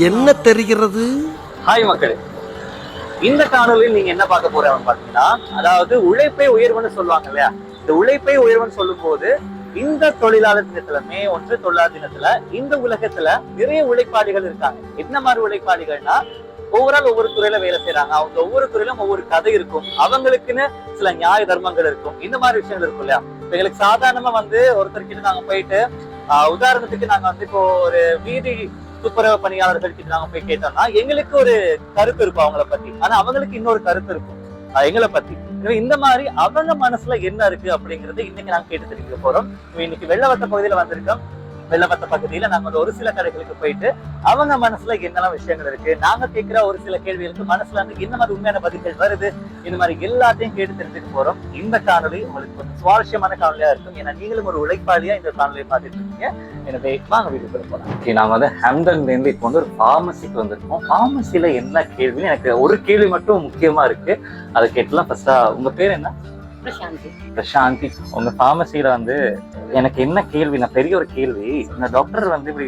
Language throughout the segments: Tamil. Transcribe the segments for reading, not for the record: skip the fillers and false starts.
என்ன தெரிகிறது? ஹாய் மக்களே, இந்த காணொலியில் நீங்க என்ன பார்க்க போறோம்னு பாத்தீங்கன்னா, அதாவது உழைப்பை உயர்வுன்னு சொல்லுவாங்க இல்லையா? இந்த உழைப்பை உயர்வுன்னு சொல்லும் போது இந்த தொழிலாளர் தினத்துல மே 1 தொழிலாளர் தினத்துல இந்த உலகத்துல நிறைய உழைப்பாளிகள் இருக்காங்க. என்ன மாதிரி உழைப்பாளிகள்னா, ஒவ்வொரு துறையில வேலை செய்யறாங்க. அவங்க ஒவ்வொரு துறையிலும் ஒவ்வொரு கதை இருக்கும், அவங்களுக்குன்னு சில நியாய தர்மங்கள் இருக்கும், இந்த மாதிரி விஷயங்கள் இருக்கும் இல்லையா? எங்களுக்கு சாதாரணமா ஒருத்தர்கிட்ட நாங்க போயிட்டு உதாரணத்துக்கு நாங்க இப்போ ஒரு வீதி துப்புரவு பணியாளர்கள் கிட்ட நாங்க போய் கேட்டோம்னா எங்களுக்கு ஒரு கருத்து இருக்கும் அவங்கள பத்தி, ஆனா அவங்களுக்கு இன்னொரு கருத்து இருக்கும் எங்களை பத்தி. இந்த மாதிரி அவங்க மனசுல என்ன இருக்கு அப்படிங்கறது இன்னைக்கு நாங்க கேட்டு தெரிஞ்சுக்க போறோம். இன்னைக்கு வெள்ளவத்த பகுதியில வந்திருக்கோம். வெள்ளவத்த பகுதியில நாங்க ஒரு சில கடைகளுக்கு போயிட்டு அவங்க மனசுல என்னெல்லாம் விஷயங்கள் இருக்கு, நாங்க கேட்கிற ஒரு சில கேள்விகளுக்கு மனசுல இருந்து என்ன மாதிரி உண்மையான பதில்கள் வருது, இந்த மாதிரி எல்லாத்தையும் கேட்டு தெரிஞ்சுக்க போறோம். இந்த காணொலி உங்களுக்கு கொஞ்சம் சுவாரஸ்யமான காணொலியா இருக்கும், ஏன்னா நீங்களும் ஒரு உழைப்பாளியா இந்த காணொலியை பார்த்துட்டு இருக்கீங்க. எனவே வாங்க வீட்டுக்கு போலாம். நாங்க ஹாம்டன்ல இருந்து இப்போ ஒரு ஃபார்மசிக்கு வந்திருக்கோம். ஃபார்மசில என்ன கேள்வி, எனக்கு ஒரு கேள்வி மட்டும் முக்கியமா இருக்கு, அதை கேட்டலாம். ஃபர்ஸ்டா உங்க பேர் என்ன? பிரசாந்தி. உங்க ஃபார்மசில எனக்கு என்ன கேள்வி, பெரிய ஒரு கேள்வி, இந்த டாக்டர் இப்படி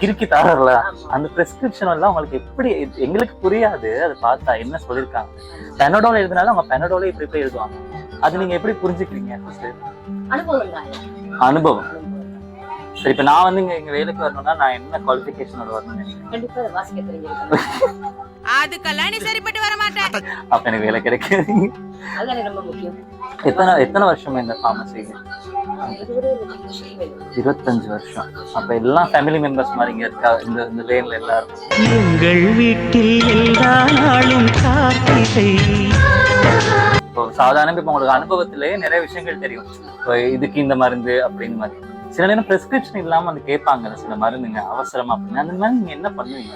கிறுக்கி தாரல, அந்த பிரிஸ்கிரிப்ஷன் எல்லாம் உங்களுக்கு எப்படி, எங்களுக்கு புரியாது. அதை பார்த்தா என்ன சொல்லியிருக்காங்க, பெனடோல் எழுதினாலும் அவங்க பெனடோல இப்படி எழுதுவாங்க, அது நீங்க எப்படி புரிஞ்சுக்கிறீங்க? அனுபவம். சரி, இப்ப நான் இங்க வேலைக்கு வரணும்னா நான் என்ன குவாலிஃபிகேஷனோட வரணும்னு அதுக்கெல்லாம் நீ சரிப்பட்டு வர மாட்டேன். அப்ப எனக்கு வேலை கிடைக்காது. எத்தனை வருஷமா இந்த ஃபார்மசி? 25 வருஷம். அப்ப எல்லாம் ஃபேமிலி மெம்பர்ஸ் மாதிரி இங்க இருக்கா இந்த லேன்ல எல்லாரும்? எங்கள் வீட்டில் எல்லா நாளும் கார்த்திகை. இப்போ சாதாரண இப்ப உங்களுக்கு அனுபவத்திலேயே நிறைய விஷயங்கள் தெரியும், இதுக்கு இந்த மருந்து அப்படின்னு மாதிரி. சில நேரம் பிரிஸ்கிரிப்ஷன் இல்லாம கேட்பாங்க சில மருந்துங்க அவசரமா அப்படின்னு, அந்த மாதிரி நீங்க என்ன பண்ணுவீங்க?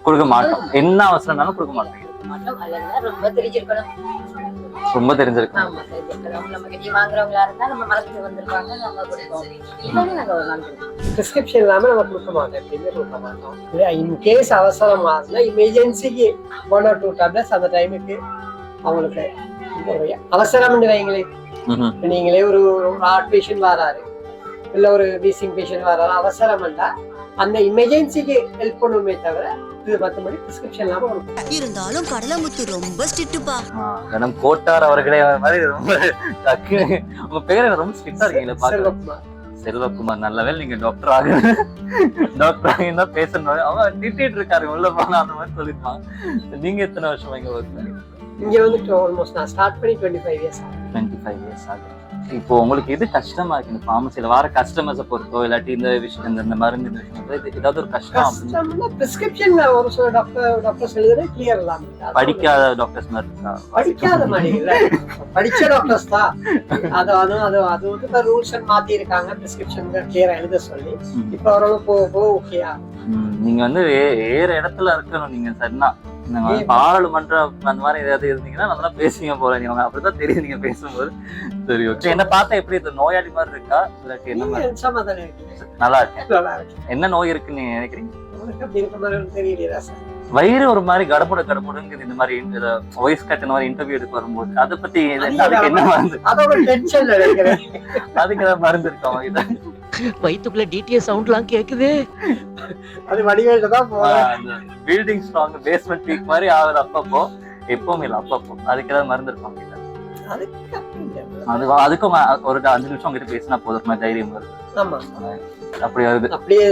கொடுக்க மாட்டோம். என்ன அவசரம்னாலும் கொடுக்க மாட்டோம். ரொம்ப தெரிஞ்சிருக்கணும். பிரிஸ்கிரிப்ஷன் இல்லாம நம்ம கொடுக்க மாட்டோம், எப்பயுமே கொடுக்க மாட்டோம். இன்கேஸ் அவசரமா இருந்தா எமர்ஜென்சிக்கு 1 or 2 டேப்லெட்ஸ் அந்த டைமுக்கு அவங்களுக்கு அவசரம் வைங்களே. நீங்களே ஒரு ஹார்ட் பேஷண்ட் வராரு, இல்ல ஒரு வீசிங் பேஷண்ட் வராரு, அவசரம்டா அந்த எமர்ஜென்சிக்கு ஹெல்ப் பண்ணுமே தவிர இது மத்தபடி பிரிஸ்கிரிப்ஷன் இல்லாம இருந்தாலும் கடலமுத்து ரொம்ப ஸ்ட்ரிக்ட்பா. மேடம் கோட்டார் அவர்களே மாதிரி ரொம்ப உங்க பேர் ரொம்ப ஸ்ட்ரிக்ட்டா இருக்கீங்களா பாக்க? செல்வகுமார். நல்லவேளை நீங்க டாக்டர் ஆக டாக்டர் பேசணும், அவன் திட்டிட்டு இருக்காரு உள்ள போனா அந்த மாதிரி சொல்லிருப்பாங்க. நீங்க எத்தனை வருஷமா இங்க ஒர்க் பண்ணி? இங்க ஆல்மோஸ்ட் நான் ஸ்டார்ட் பண்ணி 25 இயர்ஸ் ஆகுது. 25 இயர்ஸ் ஆகுது. இப்போ உங்களுக்கு எது கஷ்டமா இருக்கு இந்த ஃபார்மசில வர கஸ்டமர்ஸை பொறுத்தோ, இல்லாட்டி இந்த விஷயம் இந்த மருந்து ஏதாவது ஒரு கஷ்டம்? பிரிஸ்கிரிப்ஷன் ஒரு சில டாக்டர்ஸ் எழுதுறது கிளியர் இல்லாம படிக்காத டாக்டர்ஸ் மாதிரி இருக்கா? படிக்காத மாதிரி இல்ல, படிச்ச டாக்டர்ஸ் தான். அது ரூல்ஸ் மாத்தி இருக்காங்க, பிரிஸ்கிரிப்ஷன் கிளியரா எழுத சொல்லி. இப்ப ஓரளவு போக ஓகேயா? நீங்க வேற இடத்துல இருக்கணும். நீங்க சரினா பாராளுமன்றம் அந்த மாதிரி ஏதாவது இருந்தீங்கன்னா நல்லா பேசுங்க போல, நீங்க அப்படிதான் தெரியும் நீங்க பேசும்போது. சரி, ஓகே. என்ன பார்த்தா எப்படி நோயாளி மாதிரி இருக்கா, இல்லாட்டி என்ன மாதிரி? நல்லா இருக்கு. என்ன நோய் இருக்குன்னு நீங்க நினைக்கிறீங்க? வயிறு ஒரு மாதிரி கடமுடுங்குது, இந்த மாதிரி வாய்ஸ் கட் இந்த மாதிரி இன்டர்வியூ எடுக்க வரும்போது அதை பத்தி அதுக்கு என்ன மருந்து, அதுக்கு ஏதாவது மருந்து இருக்கா? வயிற்றுக்குள்ள டிடிஎஸ் சவுண்ட்லாம் கேக்குது. அது வடிவேல தான் பில்டிங் ஸ்ட்ராங் பேஸ்மெண்ட் பீக் மாதிரி ஆகுது அப்பப்போ, எப்பவுமே இல்லை அப்பப்போ. அதுக்கு ஏதாவது மருந்து இருப்பாங்க? அதுக்கும் ஒரு 5 நிமிஷம் உங்ககிட்ட பேசினா போதும், தைரியம் வருது. அப்படி வருது. அப்படியே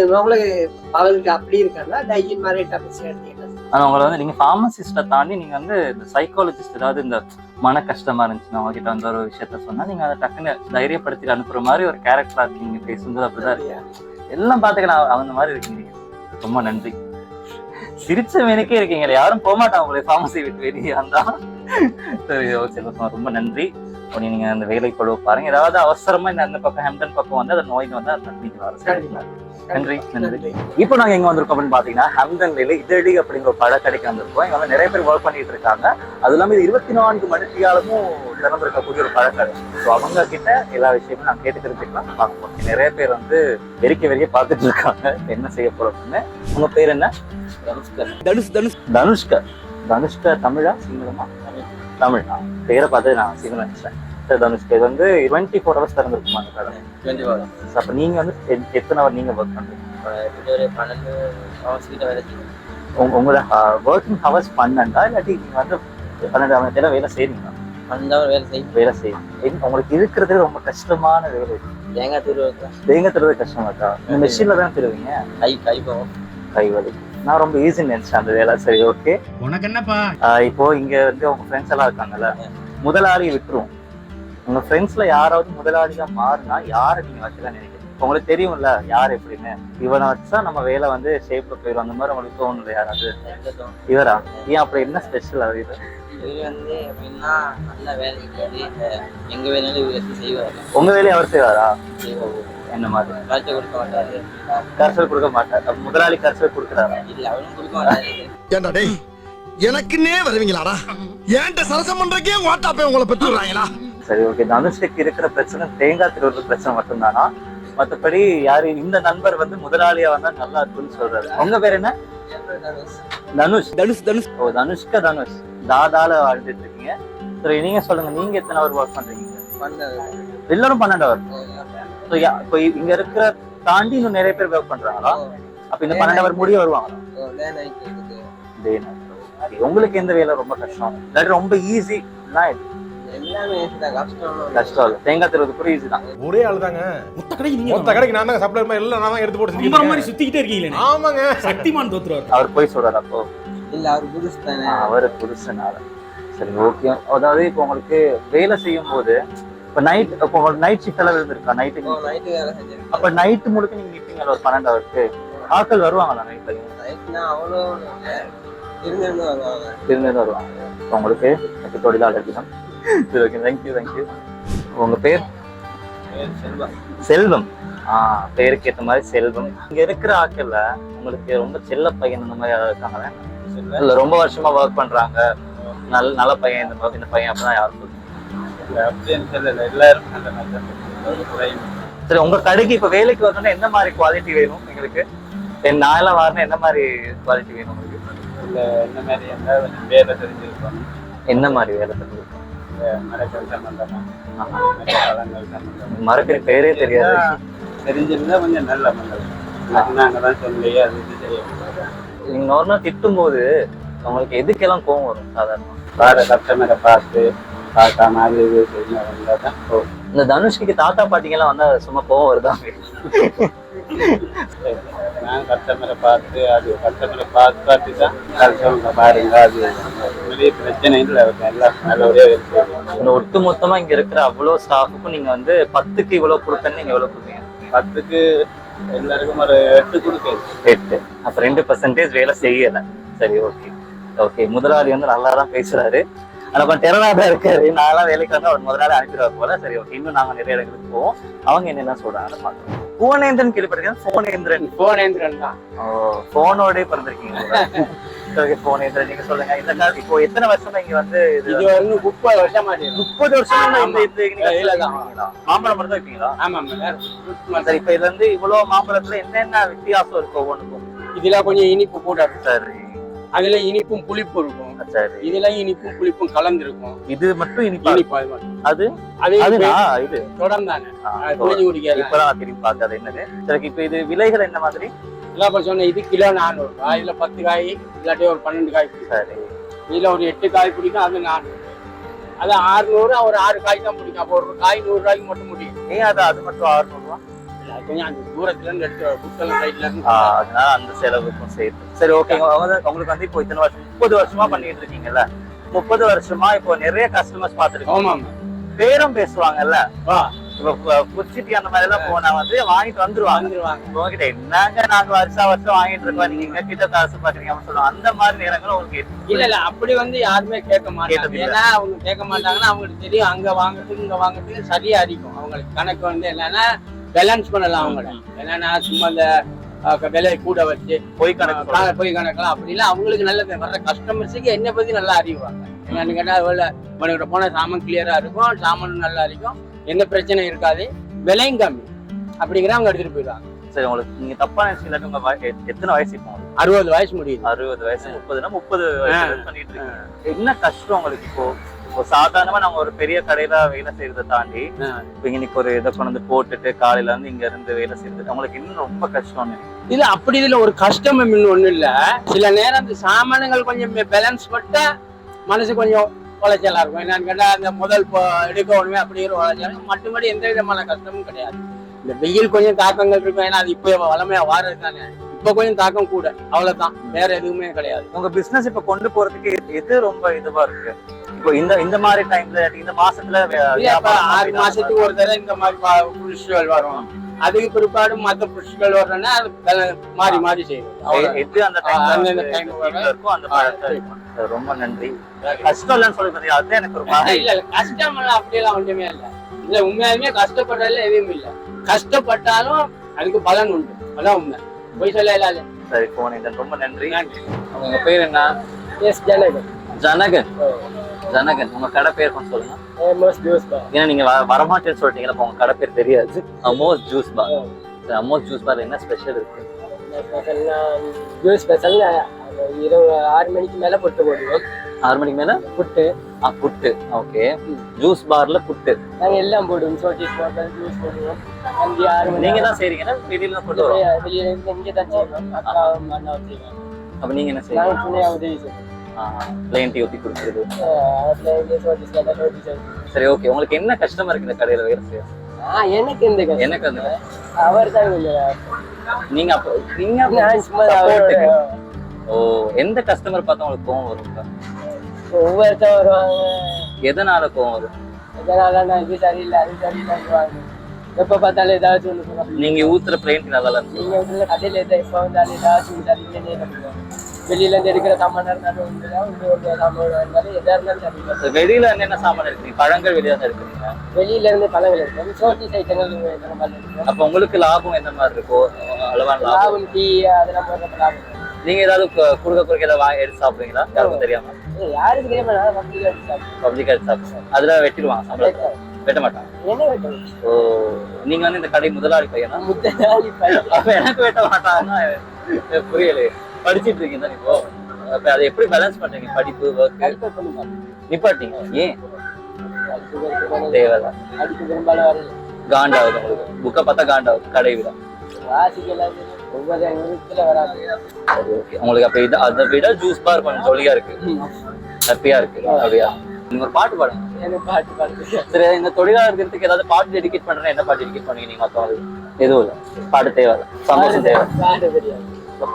அப்படி இருக்கா டைஜின் மாதிரி டேப்லெட்ஸ் எடுத்தீங்க. ஆனா உங்களை நீங்க ஃபார்மசிஸ்ட தாண்டி நீங்க இந்த சைக்காலஜிஸ்ட், ஏதாவது இந்த மன கஷ்டமா இருந்துச்சுன்னா அவங்க கிட்ட ஒரு விஷயத்த சொன்னா நீங்க அதை டக்குன்னு தைரியப்படுத்தி அனுப்புற மாதிரி ஒரு கேரக்டரா இருக்கீங்க பேசும்போது. அப்படிதான் இருக்கு எல்லாம் பாத்துக்கலாம், அந்த மாதிரி இருக்கீங்க. ரொம்ப நன்றி. சிரிச்ச வேணுக்கே இருக்கீங்க, யாரும் போகமாட்டாங்க உங்களை ஃபார்மசி விட்டு வெளியே வந்தா. சரி, ஓகே, ரொம்ப நன்றி. நீங்க அந்த வேலை கொழுவ பாருங்க, ஏதாவது அவசரமா இந்த பக்கம் ஹாம்டன் பக்கம் அந்த நோய் நன்றி நன்றி. இப்போ நாங்க எங்க வந்திருக்கோம் அப்படின்னு பாத்தீங்கன்னா, ஹாம்டன்ல இதழி அப்படிங்கிற ஒரு பழக்கடைக்கு வந்திருக்கோம். இங்க நிறைய பேர் ஒர்க் பண்ணிட்டு இருக்காங்க. அது இல்லாம இது 24 மணித்தியாலமும் திறந்திருக்கக்கூடிய ஒரு பழக்கடை. ஸோ அவங்க கிட்ட எல்லா விஷயமும் நான் கேட்டு தெரிஞ்சுக்கலாம் பார்ப்போம். நிறைய பேர் வெறிக்க பார்த்துட்டு இருக்காங்க என்ன செய்ய போறோம்னு. உங்க பேர் என்ன? தனுஷ்கா. தமிழா சிங்களமா? தமிழ். பேரை பார்த்து நான் சிங்களம் நினைச்சேன். தனுஷ்கா, இது 24 hours திறந்திருக்குமா அந்த கடை? 24 hours. அப்ப நீங்க எத்தனை அவர் நீங்க ஒர்க் பண்றீங்க? ஒரு 12 hours கிட்ட வேலை செய்யும். உங்களோட ஒர்க்கிங் ஹவர்ஸ் 12 இல்லாட்டி நீங்க வந்து 12 மணி நேரம் வேலை செய்றீங்களா? 12 hour வேலை செய்யும். வேலை செய்யும். உங்களுக்கு இருக்கிறது ரொம்ப கஷ்டமான வேலை. தேங்காய் திருவுறா. தேங்காய் திருவது கஷ்டமா இருக்கா? இந்த மெஷின்ல தான் திருவீங்க? கை போகும். கை வலி. நான் ரொம்ப ஈஸின்னு நினைச்சேன் அந்த வேலை. சரி, ஓகே. உனக்கு என்னப்பா? இப்போ இங்க வந்து உங்க ஃப்ரெண்ட்ஸ் எல்லாம் இருக்காங்கல்ல, முதலாளியை விட்டுருவோம். உங்க ஃப்ரெண்ட்ஸ்ல யாராவது முதலாளியா மாறினா யாரை நீங்க வச்சுதான் நினைக்கிறீங்க? உங்களுக்கு தெரியும்ல யார் எப்படின்னு. இவனை வச்சா நம்ம வேலை வந்து ஷேப்ல போயிடும், அந்த மாதிரி உங்களுக்கு தோணுது யாராவது? இவரா? ஏன் அப்படி என்ன ஸ்பெஷல் அது? இது இவர் வந்து எப்படின்னா நல்ல வேலை எங்க வேணாலும் இவர் வச்சு செய்வார். உங்க வேலையை அவர் செய்வாரா? என்ன மாதிரி? காய்ச்சல் கொடுக்க மாட்டாரு. கரைசல் கொடுக்க மாட்டார். முதலாளி கரைசல் கொடுக்குறாரா? இல்ல, அவரும் கொடுக்க மாட்டாரு. ஏண்டா டேய், எனக்குன்னே வருவீங்களாடா? ஏன்ட்ட சரசம் பண்றக்கே வாட்டாப்பே உங்களை பெற்றுறாங்களா? சரி, ஓகே. தனுஷ்க்கு இருக்கிற பிரச்சனை தேங்காய் திருவுறது பிரச்சனை மட்டும்தானா? மற்றபடி யாரு இந்த நண்பர் வந்து முதலாளியா வந்தா நல்லா இருக்குன்னு சொல்றாரு. உங்க பேர் என்ன? தனுஷ். தனுஷ். ஓ, தனுஷ்கா தனுஷ். தாதால வாழ்ந்துட்டு இருக்கீங்க. சரி, நீங்க சொல்லுங்க, நீங்க எத்தனை அவர் ஒர்க் பண்றீங்க? எல்லாரும் 12 அவர். இப்போ இங்க இருக்கிற தாண்டி இன்னும் நிறைய பேர் ஒர்க் பண்றாங்களா? அப்ப இந்த 12 அவர் முடிய வருவாங்களா? உங்களுக்கு எந்த வேலை ரொம்ப கஷ்டம்? இல்லாட்டி ரொம்ப ஈஸி? கஷ்டம் இல்ல. தேங்காய் திருவது கூட ஈஸி தான். ஒரே ஆளு தாங்க. மொத்த கடைக்கு நான் தான் சப்ளையர் மாதிரி எல்லாம் நான் தான் எடுத்து போட்டு கும்பற மாதிரி சுத்திக்கிட்டே இருக்கீங்களே. ஆமாங்க. சக்திமான் தோத்துறாரு. அவர் போய் சொல்றாரு அப்போ? இல்ல, அவர் புதுசு தானே. அவரு புதுசுனால. சரி, ஓகே. அதாவது இப்போ உங்களுக்கு வேலை செய்யும் போது இப்போ நைட் ஷிஃப்ட் எல்லாம் இருந்திருக்கா? நைட்டு வேலை செஞ்சேன். அப்ப நைட்டு முழுக்க நீங்க நிற்பீங்களா ஒரு 12 ஹவருக்கு? ஆட்கள் வருவாங்களா நைட்ல? நைட்னா அவ்வளோ இருந்து வருவாங்க. இருந்து வருவாங்க. உங்களுக்கு தொழிலாளர் தினம். சரி, ஓகே. தேங்க்யூ. உங்க பேர்? செல்வம். பேருக்கு ஏற்ற மாதிரி செல்வம். இங்க இருக்கிற ஆட்கள்ல உங்களுக்கு ரொம்ப செல்ல பையன் இந்த மாதிரி யாராவது இருக்காங்களா? இல்ல ரொம்ப வருஷமா ஒர்க் பண்றாங்க, நல்ல பையன் இந்த பையன் அப்படின்னா யாரும் சொல்லுங்க. சரி, உங்க கடைக்கு இப்ப வேலைக்கு வரணும்னா என்ன மாதிரி குவாலிட்டி வேணும் எங்களுக்கு? நான் எல்லாம் வரணும், என்ன மாதிரி குவாலிட்டி வேணும் உங்களுக்கு? இல்ல என்ன மாதிரி வேலை தெரிஞ்சிருக்கோம். என்ன மாதிரி வேலை தெரிஞ்சிருக்கோம்? மரக்கறி சம்பந்தமா, மரக்கறி பேரே தெரியாது. தெரிஞ்சிருந்தா கொஞ்சம் நல்ல மண்டலம். நாங்க தான் சொல்லி அது இது செய்ய. நீங்க நார்மலா திட்டும் போது உங்களுக்கு எதுக்கெல்லாம் கோவம் வரும்? சாதாரணமா வேற கஸ்டமரை பார்த்து பார்க்காம அது இது வந்தாதான். இந்த தனுஷ்க்கு தாத்தா பாட்டிங்கெல்லாம் வந்தா சும்மா கோவம் வருதாங்க? நான் கஸ்டமரை பார்த்து பார்த்து தான் கஸ்டமரை பாருங்க, அது பெரிய பிரச்சனை இல்லை. எல்லாம் நல்லபடியாக இருக்கு. இந்த ஒட்டு மொத்தமா இங்க இருக்கிற அவ்வளவு ஸ்டாஃபுக்கும் நீங்க வந்து 10க்கு இவ்வளவு கொடுத்தேன்னு நீங்க எவ்வளவு கொடுப்பீங்க? 10க்கு எல்லாருக்கும் ஒரு 8 கொடுக்குது. 8. அப்ப 2% வேலை செய்யல. சரி, ஓகே. முதலாளி வந்து நல்லா தான் பேசுறாரு, ஆனா கொஞ்சம் டெரரா தான் இருக்காரு. நான்லாம் வேலைக்கு வந்து அவர் முதலாளி அனுப்பிடுவார் போல. சரி, ஓகே. இன்னும் நாங்க நிறைய இடங்களுக்கு போவோம். அவங்க என்னென்ன சொல்றாங்கன்னு பாக்கலாம். புவனேந்திரன் கேள்விப்பட்டிருக்கேன். புவனேந்திரன் தான். போனோடே பிறந்திருக்கீங்க. புவனேந்திரன், நீங்க சொல்லுங்க. இந்த காலத்து இப்போ எத்தனை வருஷமா இங்க வந்து? இது வந்து 30 வருஷமா. 30 வருஷமா மாம்பழம் மட்டும் தான் வைப்பீங்களா? ஆமா. சரி, இப்ப இதுல இருந்து இவ்வளவு மாம்பழத்துல என்னென்ன வித்தியாசம் இருக்கும் ஒவ்வொன்றுக்கும்? இதுல கொஞ்சம் இனிப்பு கூட. சரி. அதுல இனிப்பும் புளிப்பு இருக்கும். சரி. இதுல இனிப்பும் புளிப்பும் கலந்துருக்கும். இது மட்டும் இனிப்பு. அது இது தொடர்ந்தானே இப்பதான் திரும்பி பார்க்காது என்னது. சரி, இப்ப இது விலைகள் என்ன மாதிரி? எல்லாம் சொன்ன இது கிலோ 400 ரூபாய். இதுல 10 காய், இல்லாட்டி ஒரு 12 காய். சரி. இதுல ஒரு 8 காய் பிடிக்கும், அது 400. அது 600, ஒரு 6 காய் தான் பிடிக்கும். அப்போ ஒரு காய் 100 ரூபாய்க்கு மட்டும் முடியும். ஏன் அது மட்டும் 600 ரூபா? கொஞ்சம் அந்த தூரத்துல இருந்து எடுத்து புத்தகம் சைட்ல இருந்து, அதனால அந்த செலவுக்கும் சேர்த்து. சரி, ஓகே. உங்களுக்கு வந்து இப்போ இத்தனை வருஷம் 30 வருஷமா பண்ணிட்டு இருக்கீங்கல்ல, 30 வருஷமா இப்போ நிறைய கஸ்டமர்ஸ் பார்த்துருக்கோம். ஆமா. பேரும் பேசுவாங்கல்ல. இப்போ புச்சிட்டி அந்த மாதிரி எல்லாம் போனா வந்து வாங்கிட்டு வந்துருவாங்க. உங்ககிட்ட என்னங்க நாங்க வருஷம் வாங்கிட்டு இருக்கோம், நீங்க எங்க கிட்ட காசு பாக்குறீங்க அப்படின்னு சொல்லுவாங்க. அந்த மாதிரி நேரங்களும் உங்களுக்கு இல்ல அப்படி வந்து யாருமே கேட்க மாட்டாங்க. ஏன்னா அவங்க கேட்க மாட்டாங்கன்னா அவங்களுக்கு தெரியும் அங்க வாங்குறதுக்கு இங்க வாங்குறதுக்கு சரியா இருக்கும். அவங்களுக்கு கணக்கு வந்து என்னன்னா பேலன்ஸ் பண்ணலாம் அவங்கள. ஏன்னா சும்மா இந்த விலையை கூட வச்சு பொய் கணக்கெல்லாம் அப்படி இல்லை. அவங்களுக்கு நல்ல வர்ற கஸ்டமர்ஸுக்கு என்னை பத்தி நல்லா அறிவாங்க. என்னன்னு கேட்டா உனக்கிட்ட போன சாமான் கிளியரா இருக்கும், சாமானும் நல்லா இருக்கும், எந்த பிரச்சனையும் இருக்காது, விலையும் கம்மி அப்படிங்கிற அவங்க எடுத்துட்டு போயிடுவாங்க. சரி, உங்களுக்கு நீங்க தப்பா நினைச்சு உங்க எத்தனை வயசு? இப்போ 60 வயசு முடியுது. 60 வயசு. 30 வயசு பண்ணிட்டு இருக்கீங்க. என்ன கஷ்டம் உங்களுக்கு? இப்போ சாதாரணமா நாங்க ஒரு பெரிய கடையில வேலை செய்யறதை தாண்டி இன்னைக்கு ஒரு இதை கொண்டு போட்டுட்டு காலையில இருந்து இங்க இருந்து வேலை செய்யறது உங்களுக்கு இன்னும் ரொம்ப கஷ்டம். இல்ல அப்படி இதுல ஒரு கஷ்டம் ஒண்ணு இல்ல. சில நேரம் அந்த சாமான்கள் கொஞ்சம் பேலன்ஸ் பட்டா மனசு கொஞ்சம் உழைச்சலா இருக்கும். என்னன்னு கேட்டா அந்த முதல் எடுக்கணுமே அப்படிங்கிற உழைச்சல் மட்டும்படி எந்த விதமான கஷ்டமும் கிடையாது. இந்த வெயில் கொஞ்சம் தாக்கங்கள் இருக்கும். ஏன்னா அது இப்போ வளமையா வாரது தானே. இப்ப கொஞ்சம் தாக்கம் கூட, அவ்வளவுதான், வேற எதுவுமே கிடையாது. உங்க பிசினஸ் இப்ப கொண்டு போறதுக்கு எது ரொம்ப இதுவா இருக்கு? இப்போ இந்த மாதிரி டைம்ல இந்த மாசத்துல 6 மாசத்துக்கு ஒரு தடவை இந்த மாதிரி புஷ்கள் வரும். அதுக்கு பிற்பாடு மற்ற புஷ்கள் வர்றதுன்னா அது மாறி மாறி செய்யும். எது அந்த டைம் இருக்கும் அந்த மாதிரி. ரொம்ப நன்றி. கஷ்டம் இல்லைன்னு சொல்லி பாத்தீங்க, அதுதான் எனக்கு ஒரு இல்ல கஷ்டம் எல்லாம் அப்படியெல்லாம் ஒன்றுமே இல்லை. இல்ல உண்மையாலுமே கஷ்டப்பட்டதுல எதுவும் இல்லை. கஷ்டப்பட்டாலும் அதுக்கு பலன் உண்டு, அதான் உண்மை, போய் சொல்ல இல்லாத. சரி, போனேன். ரொம்ப நன்றி. உங்க பேர் என்ன? எஸ் ஜனகன். ஜனகன். ஜனகன், உங்க கடை பேர் கொஞ்சம் சொல்லுங்க. அமோஸ் ஜூஸ் பார். ஏன்னா நீங்க வரமாட்டேன்னு சொல்லிட்டீங்களா, உங்க கடை பேர் தெரியாது. அமோஸ் ஜூஸ் பார். அமோஸ் ஜூஸ் பார் என்ன ஸ்பெஷல் இருக்கு? ஜூஸ் ஸ்பெஷல் 6 மணிக்கு மேல புட்டு போடுவோம். 6 மணிக்கு மேல புட்டு. புட்டு. ஓகே. ஜூஸ் பார்ல புட்டு நாங்க எல்லாம் போடுவோம். சோட்டிஸ் போடுவோம், ஜூஸ் போடுவோம். 5-6 மணி. நீங்க தான் செய்றீங்கன்னா வெளியில தான் கொண்டு வரோம்? வெளியில இருந்து இங்க தான் செய்வோம். அக்காவும் அண்ணாவும் செய்வாங்க. அப்ப நீங்க என்ன செய்வீங்க? நாங்க துணையா உதவி செய்வோம். பிளேன் டீ ஊத்தி கொடுக்குறது. சோட்டிஸ் கேட்டா சோட்டிஸ். சரி, ஓகே. உங்களுக்கு என்ன கஷ்டமா இருக்கு இந்த கடையில வேலை செய்ய? எனக்கு இந்த எனக்கு அந்த அவர் தான் நீங்க அப்போ நீங்க நான் சும்மா ஓ, எந்த கஸ்டமர் பார்த்தா உங்களுக்கு கோவம் வருங்க? ஒவ்வொருத்தர் வருவாங்க. எதனால கோவம் வரும்? எதனால நான் இது சரியில்லை அது சரியில்லைன்னு எப்ப பார்த்தாலும் ஏதாச்சும் ஒண்ணு சொல்லுவாங்க. நீங்க ஊத்துற பிளேன் டீ நல்லா இருக்கு. நீங்க வந்து கடையில எப்ப வந்தாலும் ஏதாச்சும் சரியில்லைன்னு சொல்லுவாங்க. வெளியில இருந்து எடுக்கிற சாமான இருந்தாலும் ஒரு சாமான இருந்தாலும் எதா இருந்தாலும் சரியில்லை. வெளியில என்னென்ன சாமான் எடுக்கிறீங்க? பழங்கள் வெளியில தான் எடுக்கிறீங்க? வெளியில இருந்து பழங்கள் எடுக்கணும். சோட்டிஸ் ஐட்டங்கள் இந்த மாதிரி இருக்கும். அப்ப உங்களுக்கு லாபம் எந்த மாதிரி இருக்கும்? அளவான லாபம் டீ அதெல்லாம் போடுற லாபம். நீங்க ஏதாவது குறுக்க ஏதாவது எடுத்து சாப்பிடுவீங்களா? யாருக்கும் தெரியாம? யாருக்கு தெரியாம பப்ளிக் எடுத்து சாப்பிடுவோம். பப்ளிக் எடுத்து சாப்பிடுவோம். அதுல வெட்டிடுவாங்க, சம்பளத்தை வெட்ட மாட்டாங்க. என்ன வெட்டணும்? ஓ, நீங்க வந்து இந்த கடை முதலாளி பையனா? முதலாளி பையன். அப்ப எனக்கு வெட்ட மாட்டாங்கன்னா புரியல. படிச்சுட்டு இருக்கீங்க தான் இப்போ. அப்ப அதை எப்படி பேலன்ஸ் பண்றீங்க? படிப்பு, ஒர்க் நிப்பாட்டீங்க ஏன்? தேவைதான். அதுக்கு பெரும்பாலும் வரல. காண்டாவது உங்களுக்கு? புக்கை பார்த்தா காண்டாவது கடை விட வாசிக்கலாம் ஒவ்வொரு நிமிஷத்துல வராது. உங்களுக்கு அப்ப இது அதை விட ஜூஸ் பார் கொஞ்சம் ஜொலியா இருக்கு, ஹாப்பியா இருக்கு. அப்படியா? நீங்க ஒரு பாட்டு பாடுங்க. எனக்கு பாட்டு பாடுறது. சரி, இந்த தொழிலாளர் தினத்துக்கு ஏதாவது பாட்டு டெடிகேட் பண்றேன்னா என்ன பாட்டு டெடிகேட் பண்ணுவீங்க நீங்க? மொத்தம் எதுவும் இல்லை, பாட்டு தேவையில்ல, சந்தோஷம் தேவை. பாட தெரியாது,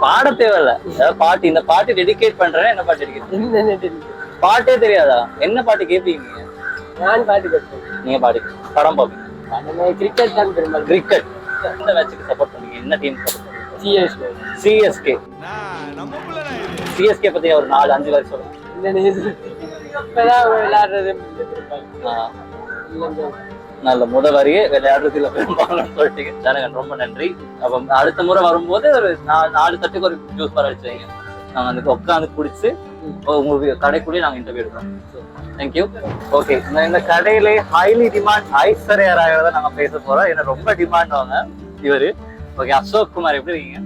பாட தேவையில்ல. ஏதாவது பாட்டு, இந்த பாட்டு டெடிகேட் பண்றேன்னா என்ன பாட்டு டெடிகேட்? என்னன்னு தெரியும். பாட்டே தெரியாதா? என்ன பாட்டு கேட்பீங்க? நான் பாட்டு கேட்பேன். நீங்க பாடி படம் பார்ப்பீங்க? கிரிக்கெட் தான் பெரும்பாலும். கிரிக்கெட். எந்த மேட்சுக்கு சப்போர்ட் பண்ணுவீங்க? என்ன டீம் சப்போர்ட் பண்ணுவீங்க? சிஎஸ்கே. சிஎஸ்கே. சிஎஸ்கே பத்தி ஒரு 4-5 வரை சொல்லுங்க. இப்பதான் விளையாடுறது நல்ல முதல் வரையே விளையாடுறதுல பெரும்பாலும் சொல்லிட்டீங்க. ஜனகன், ரொம்ப நன்றி. அப்ப அடுத்த முறை வரும்போது ஒரு 4 தட்டுக்கு ஒரு ஜூஸ் பார் அடிச்சு வைங்க. நாங்க அதுக்கு உட்காந்து குடிச்சு உங்க கடைக்குள்ளேயே நாங்க இன்டர்வியூ எடுக்கிறோம். தேங்க்யூ. ஓகே, இந்த கடையிலே ஹைலி டிமாண்ட் ஐஸ்வர்யராக நாங்க பேச போறோம். ஏன்னா ரொம்ப டிமாண்ட் ஆகுங்க இவரு. ஓகே, அசோக் குமார், எப்படி இருக்கீங்க?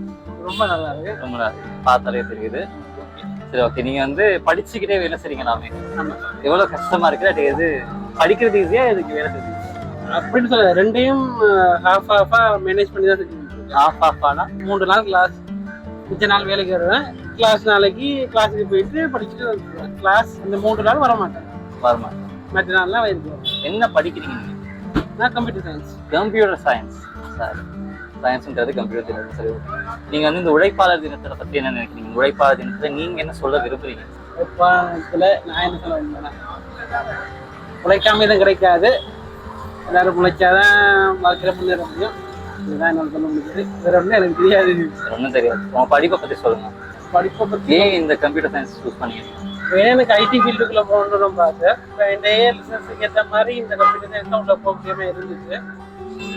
ரொம்ப நல்லா இருக்கு. ரொம்ப நல்லா இருக்கு, பார்த்தாலே தெரியுது. சரி, ஓகே. நீங்க வந்து படிச்சுக்கிட்டே வேலை செய்றீங்களாமே? எவ்வளவு கஷ்டமா இருக்கு? அது எது படிக்கிறது ஈஸியா, இதுக்கு வேலை செய்யுது அப்படின்னு சொல்ல ரெண்டையும் ஹாஃபா மேனேஜ் பண்ணி தான் செஞ்சு. ஹாஃபானா 3 நாள் கிளாஸ், மிச்ச நாள் வேலைக்கு வருவேன். கிளாஸ் நாளைக்கு கிளாஸுக்கு போயிட்டு படிச்சுட்டு வந்துடுவேன். கிளாஸ் இந்த 3 நாள் வர மாட்டேன். மற்ற நாள்லாம் வருவேன். என்ன படிக்கிறீங்க நீங்க? நான் computer science. Computer science. Sir, சயின்ஸ்ன்றது கம்ப்யூட்டர் தினம். சரி, நீங்க வந்து இந்த உழைப்பாளர் தினத்தை பத்தி என்ன நினைக்கிறீங்க? உழைப்பாளர் தினத்துல நீங்க என்ன சொல்ல விரும்புறீங்க? உழைப்பாளத்துல நான் என்ன சொல்ல விரும்புறேன், உழைக்காம எதுவும் கிடைக்காது. எல்லாரும் உழைச்சாதான் வாழ்க்கையில முன்னேற முடியும். இதுதான் என்னால சொல்ல முடியுது. வேற ஒன்றும் எனக்கு தெரியாது. ஒன்றும் தெரியாது. உங்க படிப்பை பத்தி சொல்லுங்க. படிப்பை பத்தி ஏன் இந்த கம்ப்யூட்டர் சயின்ஸ் சூஸ் பண்ணீங்க? எனக்கு ஐடி ஃபீல்டுக்குள்ள போகணும்னு ரொம்ப ஆசை. இப்போ இந்த ஏஎல்எஸ்எஸ்க்கு ஏற்ற மாதிரி இந்த கம்ப்யூட்டர் சயின்ஸ் தான் உள்ள போக முடியாம இருந்துச்சு.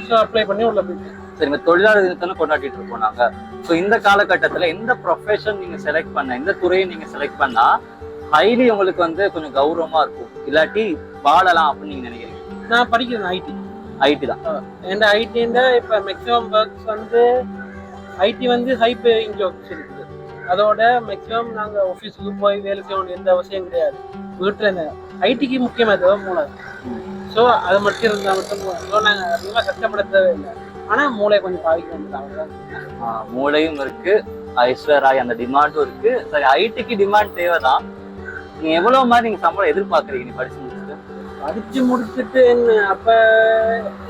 ஸோ அப்ளை பண்ணி உள்ள போயிட்டேன். சரி, இந்த தொழிலாளர் தினத்தை கொண்டாடிட்டு இருக்கோம் நாங்க. ஸோ இந்த காலகட்டத்துல எந்த ப்ரொஃபஷன் நீங்க செலக்ட் பண்ண, எந்த துறையை நீங்க செலக்ட் பண்ணா ஹைலி உங்களுக்கு வந்து கொஞ்சம் கௌரவமா இருக்கும், இல்லாட்டி வாழலாம் அப்படின்னு நீங்க நினைக்கிறீங்க? நான் படிக்கிறேன் ஐடி. ஐடி தான். என் ஐடின்ற இப்போ மேக்ஸிமம் ஒர்க்ஸ் வந்து ஐடி வந்து ஹை பேயிங் ஜாப்ஸ் இருக்குது. அதோட மேக்ஸிமம் நாங்கள் ஆஃபீஸுக்கு போய் வேலை செய்யணும் எந்த அவசியம் கிடையாது. வீட்டில் ஐடிக்கு முக்கியமாக தேவை 3. ஸோ அது மட்டும் இருந்தால் மட்டும் ஸோ நாங்கள் அதிகமாக கஷ்டப்பட தேவையில்லை. ஆனா மூளை கொஞ்சம் பாதிக்க வந்து அவ்வளவுதான். மூளையும் இருக்கு, ஐஸ்வர்யா அந்த டிமாண்டும் இருக்கு. சரி, ஐடிக்கு டிமாண்ட் தேவைதான். நீங்க எவ்வளவு மாதிரி நீங்க சம்பளம் எதிர்பார்க்கறீங்க நீ படிச்சு முடிச்சுட்டு? படிச்சு முடிச்சுட்டு அப்ப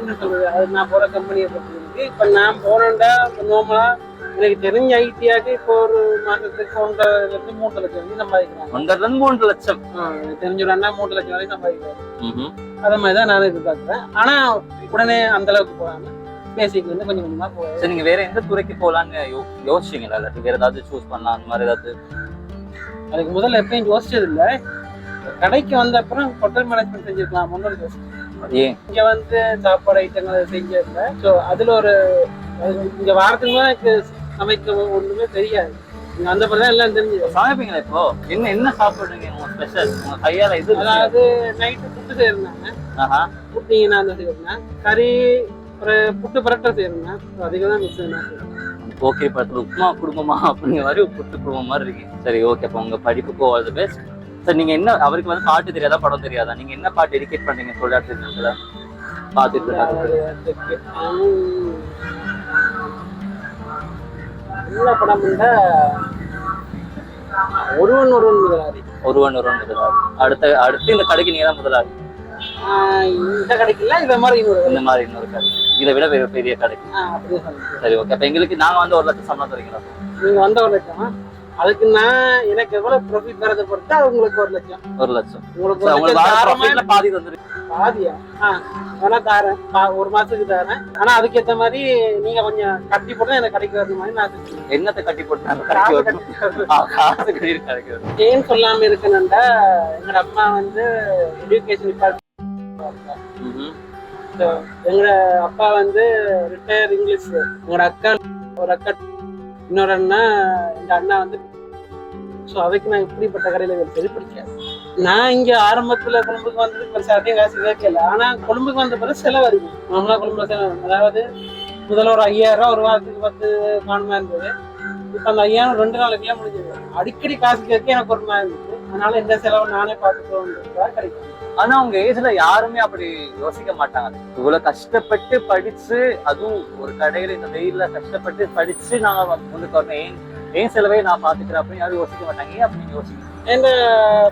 என்ன சொல்றது, அது நான் போற கம்பெனியை பொறுத்து இருக்கு. இப்ப நான் போனேன்டா நார்மலா எனக்கு தெரிஞ்ச ஐடியாக்கு இப்போ ஒரு மாசத்துக்கு 1.5 லட்சம் 3 லட்சம் வரைக்கும் சம்பாதிக்கிறாங்க. 1.5 லட்சம் தெரிஞ்ச ஒரு அண்ணா 3 லட்சம் வரைக்கும் சம்பாதிக்கிறாரு. அது மாதிரிதான் நானும் எதிர்பார்க்கிறேன். ஆனா உடனே அந்த அளவுக்கு போகாம பேசிக் வந்து கொஞ்சம் கொஞ்சமா போவேன். சரி, நீங்க வேற எந்த துறைக்கு போகலான்னு யோசிச்சீங்களா? இல்லாட்டி வேற ஏதாவது சூஸ் பண்ணலாம் அந்த மாதிரி ஏதாவது? அதுக்கு முதல்ல எப்பயும் யோசிச்சது இல்லை. கடைக்கு வந்த அப்புறம் ஹோட்டல் மேனேஜ்மெண்ட் செஞ்சிருக்கலாம் முன்னாடி யோசிச்சேன். இங்க வந்து சாப்பாடு ஐட்டங்கள் செஞ்சதில்லை. ஸோ அதுல ஒரு இங்க வாரத்துக்கு தான் எனக்கு சமைக்க ஒண்ணுமே தெரியாது. இங்க அந்த மாதிரி தான் எல்லாம் தெரிஞ்சு சமைப்பீங்களா? இப்போ என்ன சாப்பிடுறீங்க உங்க ஸ்பெஷல் உங்க கையால? இது அதாவது நைட்டு புட்டு செய்யறாங்க, புட்டிங்கன்னா அந்த செய்யறேன். கறி ஒரு புட்டு பரோட்டா செய்யறேன். அதிகம் தான் மிக்ஸ். ஓகே, படத்துல உப்புமா குடும்பமா அப்படிங்கிற மாதிரி புட்டு குடும்பம் மாதிரி இருக்கு. சரி, ஓகே. அப்போ உங்க படிப்புக்கு ஆல் தி பெஸ்ட். சார், நீங்க என்ன அவருக்கு வந்து பாட்டு தெரியாதா படம் தெரியாதா? நீங்க என்ன பாட்டு டெடிகேட் பண்றீங்க தொழிலாளர் பாத்துட்டு? என்ன படம் ஒருவன் முதலாளி. அடுத்து இந்த கடைக்கு நீங்க தான் முதலாளி? இந்த கடைக்கு இல்ல, இந்த மாதிரி இன்னொரு கடை, இதை விட பெரிய கடைக்கு. சரி, ஓகே. அப்ப எங்களுக்கு நாங்க வந்து 1 லட்சம் சம்பளம் தரீங்களா? நீங்க வந்த 1 லட்சம், அதுக்கு நான் எனக்கு எவ்வளவு ப்ராஃபிட் வரதை பொறுத்தா உங்களுக்கு 1 லட்சம். 1 லட்சம் உங்களுக்கு பாதி வந்துருக்கு. பாதியா? வேணா தரேன், 1 மாசத்துக்கு தரேன். ஆனா அதுக்கேற்ற மாதிரி நீங்க கொஞ்சம் கட்டி போட்டு எனக்கு கடைக்கு வர்ற மாதிரி நான் என்னத்தை கட்டி போட்டு ஏன் சொல்லாம இருக்கணும்டா, எங்க அம்மா வந்து எஜுகேஷன் டிபார்ட்மெண்ட். எங்க அப்பா வந்து ரிட்டையர் இங்கிலீஷ். உங்களோட அக்கா ஒரு அக்கா, இன்னொரு அண்ணா, எங்க அண்ணா வந்து. ஸோ அதுக்கு நான் இப்படிப்பட்ட கடையில சரி பிடிக்காது. நான் இங்க ஆரம்பத்துல கொழும்புக்கு வந்ததுக்கு பெருசாட்டையும் காசு கேட்கல. ஆனா கொழும்புக்கு வந்த பிறகு செலவு இருக்கும். நம்மளா கொழும்புல செலவு, அதாவது முதல்ல ஒரு 5000 ஒரு வாரத்துக்கு 10 காணுமா இருந்தது. இப்ப அந்த 5000 2 நாளைக்குலாம் முடிஞ்சது. அடிக்கடி காசு கேட்க எனக்கு ஒரு மாதிரி இருந்துச்சு. அதனால எந்த செலவு நானே பார்த்துக்கோன்றதா கிடைக்கும். ஆனா உங்க ஏஜ்ல யாருமே அப்படி யோசிக்க மாட்டாங்க. இவ்வளவு கஷ்டப்பட்டு படிச்சு, அதுவும் ஒரு கடையில இந்த வெயில்ல கஷ்டப்பட்டு படிச்சு நாங்க முன்னுக்கு வரணும், ஏன் செலவே நான் பாத்துக்கிறேன் அப்படின்னு யாரும் யோசிக்க மாட்டாங்க. ஏன் அப்படின்னு யோசிக்க? எங்க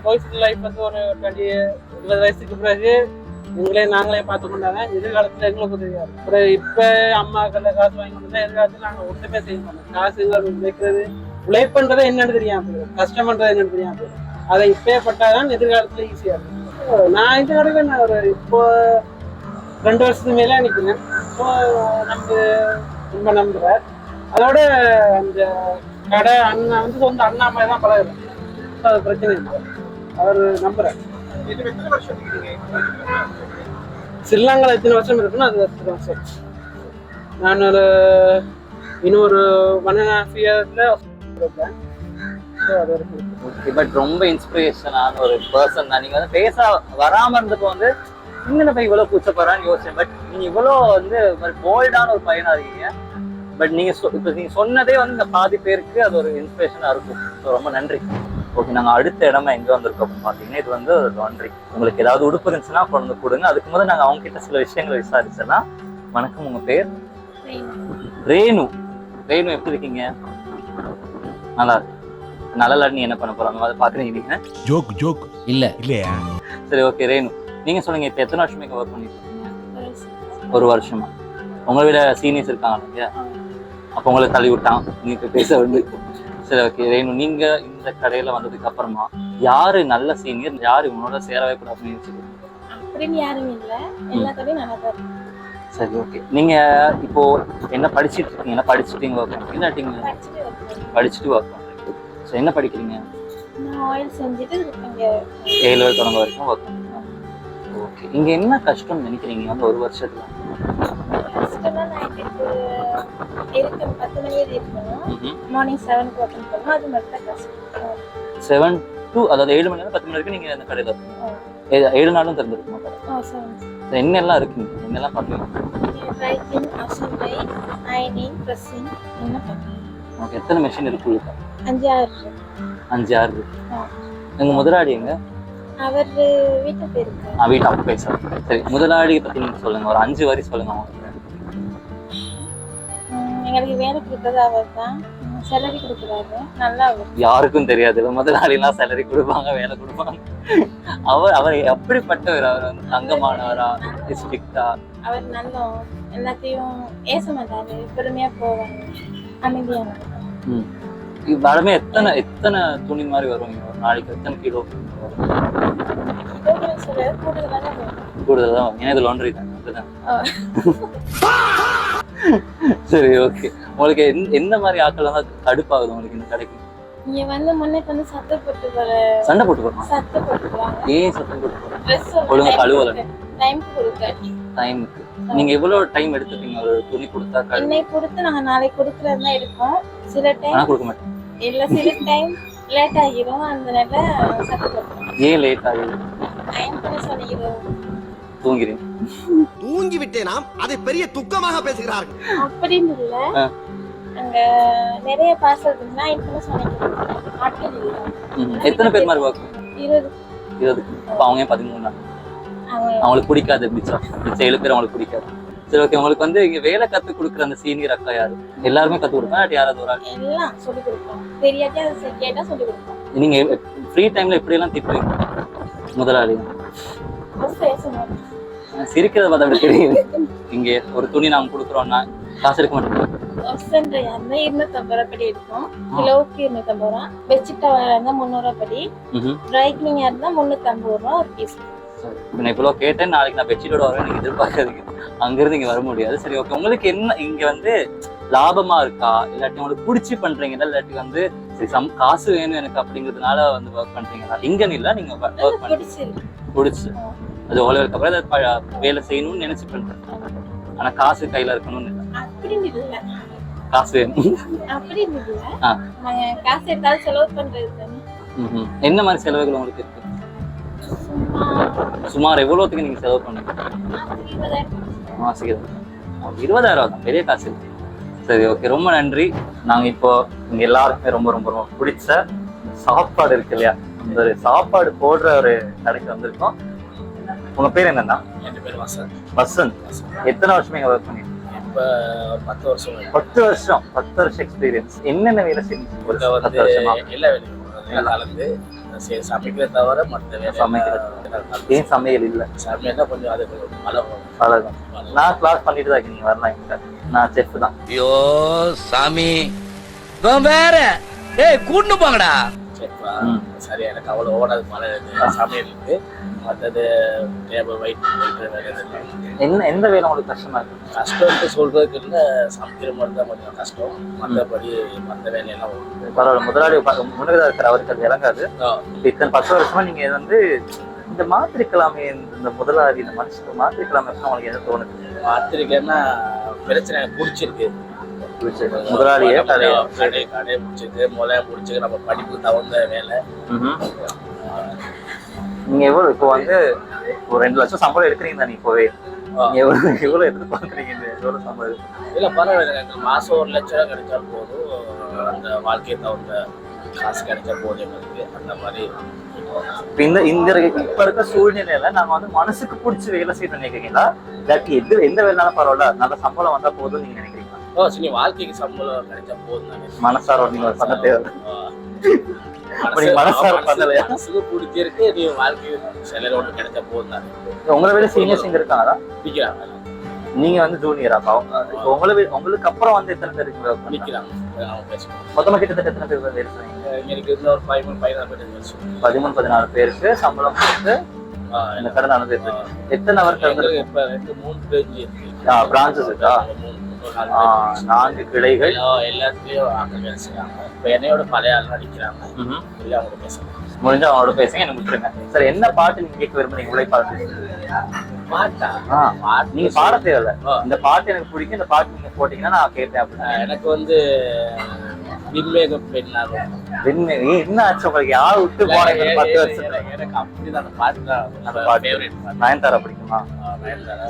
பாய்ஸ் லைஃப் வந்து ஒரு 20 வயசுக்கு பிறகு நாங்களே பார்த்து கொண்டாங்க. எதிர்காலத்துல எங்களுக்கு தெரியாது. அப்புறம் இப்ப அம்மாக்கள் காசு வாங்கி கொடுத்தா எதிர்காலத்துல நாங்க ஒன்றுமே செய்ய மாட்டோம். காசுகள் வைக்கிறது, உழைப்புன்றதை என்னன்னு தெரியாம போயிடும், கஷ்டம்ன்றது என்னன்னு தெரியாம போயிடும். அதை இப்பே பட்டாதான் எதிர்காலத்துல ஈஸியா இருக்கும். நான் இந்த கடைக்கு நான் ஒரு இப்போ 2 வருஷத்துக்கு மேலே நிற்கிறேன். ஸோ நம்ம ரொம்ப நம்புறேன். அதோட அந்த கடை அண்ணா வந்து சொந்த அண்ணா மாதிரி தான் பழகுறேன். ஸோ அது பிரச்சனை இல்லை, அவர் நம்புறேன். ஸ்ரீலங்காவில் எத்தனை வருஷம் இருக்குன்னு அது 10 வருஷம். நான் இன்னொரு 1.5 இயர்ல இருப்பேன். பட் ரொம்ப இன்ஸ்பிரேஷனான ஒரு பர்சன் தான். நீங்க வந்து பேச வராம இருந்தப்போ வந்து இன்னும் போய் இவ்வளவு கூச்சப்படுறான்னு யோசிச்சேன். பட் நீங்க இவ்வளவு வந்து போல்டான ஒரு பையனா இருக்கீங்க. பட் நீங்க இப்ப நீங்க சொன்னதே வந்து இந்த பாதி பேருக்கு அது ஒரு இன்ஸ்பிரேஷனா இருக்கும். ஸோ ரொம்ப நன்றி. ஓகே, நாங்க அடுத்த இடமா எங்க வந்திருக்கோம் பாத்தீங்கன்னா, இது வந்து லாண்ட்ரி. உங்களுக்கு ஏதாவது உடுப்பு இருந்துச்சுன்னா கொண்டு கொடுங்க. அதுக்கு முதல்ல நாங்க அவங்க கிட்ட சில விஷயங்களை விசாரிச்சலாம். வணக்கம், உங்க பேர்? ரேணு. ரேணு, எப்படி இருக்கீங்க? நல்லா இருக்கு. நல்லா நீ என்ன பண்ண போறாங்க அதை பாக்குறீங்க நீங்க? ஜோக் இல்ல இல்லையா? சரி, ஓகே. ரேணு, நீங்க சொல்லுங்க, இப்ப எத்தனை வருஷமா இங்க ஒர்க் பண்ணிட்டு இருக்கீங்க? 1 வருஷமா. உங்களை விட சீனியர்ஸ் இருக்காங்க இல்லையா? அப்போ உங்களை தள்ளி விட்டான் நீங்க பேச வந்து. சரி, ஓகே. ரேணு, நீங்க இந்த கடையில வந்ததுக்கு அப்புறமா யாரு நல்ல சீனியர், யாரு உங்களோட சேரவே கூடாதுன்னு நினைச்சுக்கோங்க? யாரும் இல்ல, எல்லா கடையும் நல்லா தான். சரி, ஓகே. நீங்க இப்போ என்ன படிச்சுட்டு இருக்கீங்க? படிச்சுட்டீங்க ஒர்க் பண்ணுறீங்க இல்லாட்டிங்க படிச்சுட்டு ஒர்க் பண்ணுறீங்க? ஸோ என்ன படிக்கிறீங்க? நான் ஆயில் செஞ்சுட்டு இங்க 7 வரைக்கும் ஒர்க் பண்ணுறீங்க. ஓகே. இங்க என்ன கஷ்டம் நினைக்கிறீங்க வந்து 1 வருஷத்துல? கஷ்டமா நைட்டுக்கு இருக்கும் 10 மணி வரை இருக்கணும். மார்னிங் 7க்கு ஓபன் பண்ணணும். அது மட்டும் தான் கஷ்டம். 7 to அதாவது 7 மணி நேரம் 10 மணி வரைக்கும் நீங்க இந்த கடையில இருக்கீங்க. 7 நாளும் திறந்துருக்குமா கடை? என்னெல்லாம் இருக்குங்க? என்னெல்லாம் பண்ணுவீங்க? ரைட்டிங், அசெம்பிளி, அயனிங், பிரஸ்ஸிங் என்ன பண்ணுவீங்க? ஓகே. எத்தனை மெஷின் இருக்கு? 5-6 இருக்கு. எங்க முதலாளி எங்க? அவர் வீட்டு போயிருக்காரு. வீட்டு அப்ப பேசுறேன். சரி, முதலாளி பத்தி நீங்க சொல்லுங்க, ஒரு 5 வரி சொல்லுங்க. எங்களுக்கு வேலை கொடுத்தது அவர் தான். சேலரி கொடுக்குறாரு நல்லா. அவர் யாருக்கும் தெரியாது, முதலாளிலாம் சேலரி கொடுப்பாங்க, வேலை கொடுப்பாங்க. அவர் எப்படிப்பட்டவர்? அவர் வந்து தங்கமானவரா, ஸ்ட்ரிக்டா? அவர் நல்லா எல்லாத்தையும் ஏச மாட்டாரு, பொறுமையா போவாங்க, அமைதியானவர். மேடமே எத்தனை துணி மாதிரி வரும் ஒரு நாளைக்கு? எத்தனை கிலோ கூடுதல் தான்? ஏன்னா இது லாண்ட்ரி தான், அதுதான். சரி, ஓகே. உங்களுக்கு எந்த மாதிரி ஆட்கள் தான் கடுப்பாகுது உங்களுக்கு இந்த கடைக்கு? இங்க வந்து முன்னைக்கு வந்து சத்தம் போட்டு சண்டை போட்டு போறாங்க. சத்தம் போட்டுருவாங்க. ஏன் சத்தம் போட்டு போறாங்க? ஒழுங்கா கழுவல டைம்க்கு கொடுக்காது. டைமுக்கு நீங்க எவ்வளவு டைம் எடுத்துப்பீங்க ஒரு துணி கொடுத்தா? இன்னைக்கு கொடுத்து நாங்க நாளைக்கு கொடுக்கறது தான் இருக்கும். சில டைம் கொடுக்க மாட்டேன். இல்ல சில டைம் லேட் ஆகிரும். அந்த நேரத்துல சத்தம் போட்டுருவாங்க. ஏன் லேட் ஆகுது? டைம் பண்ண சொல்லிடுறோம். தூங்கிறீங்க? தூங்கி விட்டேனாம், அதை பெரிய துக்கமாக பேசுகிறார்கள். அப்படின்னு இல்ல, அங்க நிறைய பார்சல் இருந்தா இன்னும் சொன்னீங்க ஆட்கள் இல்ல. எத்தனை பேர் மாதிரி வாக்கு? 20. அப்ப அவங்க 13 அவங்களுக்கு பிடிக்காது. மிச்ச 7 பேர் அவங்களுக்கு பிடிக்காது. சரி, ஓகே. உங்களுக்கு வந்து இங்க வேலை கத்து கொடுக்குற அந்த சீனியர் அக்கா யாரு? எல்லாருமே கத்து கொடுப்பா, யாராவது ஒரு ஆள்? எல்லாம் சொல்லி கொடுப்போம். தெரியாதே அதை கேட்டா சொல்லி கொடுப்போம். நீங்க ஃப்ரீ டைம்ல எப்படி எல்லாம் திட்டுவீங்க முதலாளி? சிரிக்கிறத பார்த்தா அப்படி தெரியுது. இங்க ஒரு துணி நாங்க கொடுக்குறோம்னா காசு எடுக்க மாட்டோம். 250 ரூபாய் படி இருக்கும். கிலோவுக்கு 250 ரூபா. பெட்ஷீட் இருந்தா 300 ரூபாய் படி. ட்ரை கிளீனிங் இருந்தா 350 ரூபா ஒரு பீஸ். நான் இவ்வளோ கேட்டேன். நாளைக்கு நான் பெட்ஷீட்டோட வரேன், நீங்க எதிர்பார்க்காதீங்க. அங்கிருந்து இங்க வர முடியாது. சரி, ஓகே. உங்களுக்கு என்ன இங்க வந்து லாபமா இருக்கா, இல்லாட்டி உங்களுக்கு பிடிச்சி பண்றீங்களா, இல்லாட்டி வந்து சரி காசு வேணும் எனக்கு அப்படிங்கிறதுனால வந்து ஒர்க் பண்றீங்களா? இங்கன்னு இல்ல, நீங்க ஒர்க் பண்றீங்க பிடிச்சி. அது ஓலருக்கு அப்புறம் வேலை செய்யணும்னு நினைச்சு பண்றேன். ஆனா காசு கையில இருக்கணும்னு இல்லை. காசு வேணும் அப்படின்னு இல்ல, காசு எடுத்தாலும் செலவு பண்றது. என்ன மாதிரி செலவுகள் உங்களுக்கு இருக்கு? சுமார் எவ்வளவுக்கு நீங்க செலவு பண்ணுங்க மாசிக்கிறது? 20,000 தான், பெரிய காசு. சரி, ஓகே. ரொம்ப நன்றி. நாங்க இப்போ இங்க எல்லாருக்குமே ரொம்ப ரொம்ப ரொம்ப பிடிச்ச சாப்பாடு இருக்கு இல்லையா, ஒரு சாப்பாடு போடுற ஒரு கடைக்கு வந்திருக்கோம். உங்க பேர் என்னன்னா? என் பேர் வசந்த். வசந்த். எத்தனை வருஷமா இங்க ஒர்க் பண்ணிருக்கீங்க? இப்ப 10 வருஷம். 10 வருஷம். 10 வருஷம் எக்ஸ்பீரியன்ஸ். என்னென்ன வேலை செஞ்சீங்க? எல்லா வேலையும் கலந்து சமைக்கிறத தவிர மற்ற வேலை. சமைக்கிறது ஏன் சமையல் இல்லை? சமையல்னா கொஞ்சம் அது பழகம். நான் கிளாஸ் பண்ணிட்டு தான் நீங்க வரலாம் என்கிட்ட. நான் செஃப் தான். ஐயோ சாமி வேற கூட்டு போங்கடா. சரி, எனக்கு அவ்வளோ ஓடாது மழை சமையலுக்கு. மற்றது டேபிள் வெயிட் வேலை. எந்த வேலை உங்களுக்கு கஷ்டமா இருக்கு? கஷ்டம்னு சொல்றதுக்கு இல்லை, சமைக்கிற மாதிரி தான் கொஞ்சம் கஷ்டம். மற்றபடி மற்ற வேலையெல்லாம் பரவாயில்ல. முதலாளி முன்னதாக இருக்கிற அவருக்கு அது இறங்காது. இத்தனை 10 வருஷமா நீங்க வந்து இந்த மாத்திரிக்கலாமே, இந்த முதலாளி இந்த மனுஷனுக்கு மாத்திரிக்கலாமே உங்களுக்கு என்ன தோணுது? மாத்திரிக்கன்னா பிரச்சனை எனக்கு பிடிச்சிருக்கு. முதலாளியே கடையை பிடிச்சிருக்கு, முதல்ல பிடிச்சிருக்கு. நம்ம படிப்புக்கு தகுந்த வேலை. நீங்க எவ்வளவு இப்போ வந்து ஒரு 2 லட்சம் சம்பளம் எடுக்கிறீங்க தானே இப்போவே? எவ்வளவு எதிர்பார்க்குறீங்க? எவ்வளவு சம்பளம்? இல்ல பரவாயில்ல, எனக்கு மாசம் 1 லட்சம் ரூபா கிடைச்சா போதும். அந்த வாழ்க்கையை தகுந்த காசு கிடைச்சா போதும் எங்களுக்கு. அந்த மாதிரி இப்ப இருக்க சூழ்நிலையில நாங்க வந்து மனசுக்கு பிடிச்சி வேலை செய்யணும்னு நினைக்கிறீங்களா, இல்லாட்டி எந்த வேலைனாலும் பரவாயில்ல நல்ல சம்பளம் வந்தா போதும் நீங்க நினைக்கிறீங்களா? சரி, வாழ்க்கைக்கு சம்பளம் கிடைச்சா போதும். மனசார நீங்க பண்ண தேவை. மனசார பண்ணலையா? மனசுக்கு பிடிச்சிருக்கு, நீ வாழ்க்கை சேலரி ஒன்று கிடைச்சா போதும் தானே. உங்களை விட சீனியர்ஸ் இங்க இருக்காங்களா? பிடிக்கிறாங்க. நீங்க வந்து ஜூனியரா? உங்களுக்கு அப்புறம் வந்து எத்தனை பேர் நிக்கிறாங்க? மொத்தமா கிட்டத்தட்ட எத்தனை பேர் வேலை செய்றீங்க? எனக்கு இருந்த ஒரு 13-14 பேர். 13-14 பேருக்கு சம்பளம் கொடுத்து இந்த கடை நடந்துட்டு எத்தனை அவர் இருக்கு? இப்ப 3 பேஜ் பிரான்சஸ் இருக்கா? 4 கிளைகள். எல்லாத்துலயும் ஆட்கள் வேலை செய்யறாங்க. இப்ப என்னையோட பழைய ஆள் நடிக்கிறாங்க. அவங்களோட பேசுறாங்க. முடிஞ்சா அவங்களோட பேசுங்க, எனக்கு விட்டுருங்க. சார், என்ன பாட்டு நீங்க கேட்க விரும்புறீங்க? உழைப்பாட்டு பாட்டா? நீங்க பாட தேவையில்ல. இந்த பாட்டு எனக்கு பிடிக்கும், இந்த பாட்டு நீங்க போட்டீங்கன்னா நான் கேட்டேன் அப்படின்னா. எனக்கு வந்து விண்மேகம் பெண்ணாக. என்ன ஆச்சு உங்களுக்கு? யார் விட்டு போனீங்க 10 வருஷம்? எனக்கு அப்படிதான் அந்த பாட்டு தான். நயன்தாரா பிடிக்குமா?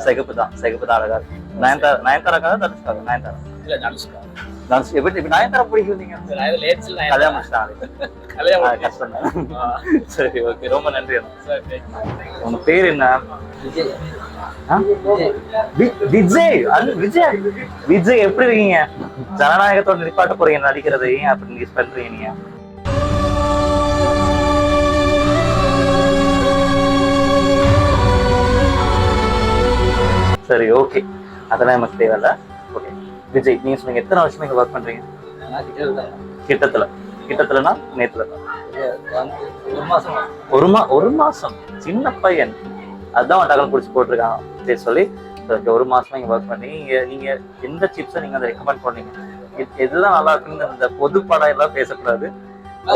சிகப்பு தான் அழகா இருக்கு. நயன்தாராக்காக தனுஷ்காக? நயன்தாரா இல்ல, தனுஷ்கா. எப்படி நயன்தாரா பிடிக்கும்? நீங்க கல்யாணம் முடிச்சிட்டாங்க. கஷ்டம் தான். சரி, ஓகே. ரொம்ப நன்றி. உங்க பேர் என்ன? விஜய் விஜய் எப்படி இருக்கீங்க? ஜனநாயகத்தோட நிப்பாட்ட போறீங்க நடிக்கிறது, ஏன் அப்படி நீங்க பண்றீங்க நீங்க? சரி, ஓகே, அதெல்லாம் நமக்கு தேவையில்ல. ஓகே விஜய், நீங்க சொன்னீங்க எத்தனை வருஷமா இங்க ஒர்க் பண்றீங்க? கிட்டத்தலனா நேத்துல ஒரு மாசம் சின்ன பையன் அதான் டகல் பிடிச்சி போட்டிருக்காங்க. சரி சொல்லி ஒரு மாசமா இங்க ஒர்க் பண்ணி நீங்க எந்த சிப்ஸை நீங்க அதை ரெக்கமெண்ட் பண்ணீங்க? எதுதான் நல்லா இருக்குன்னு இந்த பொது படம் எல்லாம் பேசக்கூடாது.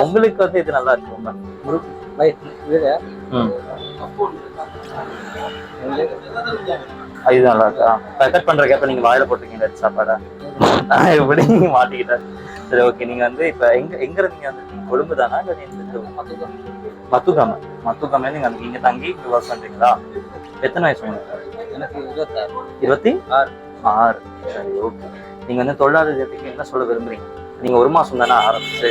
உங்களுக்கு வந்து இது நல்லா இருக்கு ரொம்ப. இது நல்லா இருக்கா? பேக்கெட் பண்ற கேப்ப நீங்க வாயில போட்டிருக்கீங்க சாப்பாடா? எப்படி நீங்க மாட்டிக்கிட்டாரு? சரி, ஓகே. நீங்க வந்து இப்ப எங்க இருந்தீங்க? வந்து கொழும்பு தானா இல்ல மத்துக்காம நீங்க இங்க தங்கி ஒர்க் பண்றீங்களா? எத்தனை வயசு உங்களுக்கு? எனக்கு 26. சரி, ஓகே. நீங்க வந்து தொழிலாளர்களுக்கு என்ன சொல்ல விரும்புறீங்க? நீங்க ஒரு மாசம் தானே ஆரம்பிச்சு,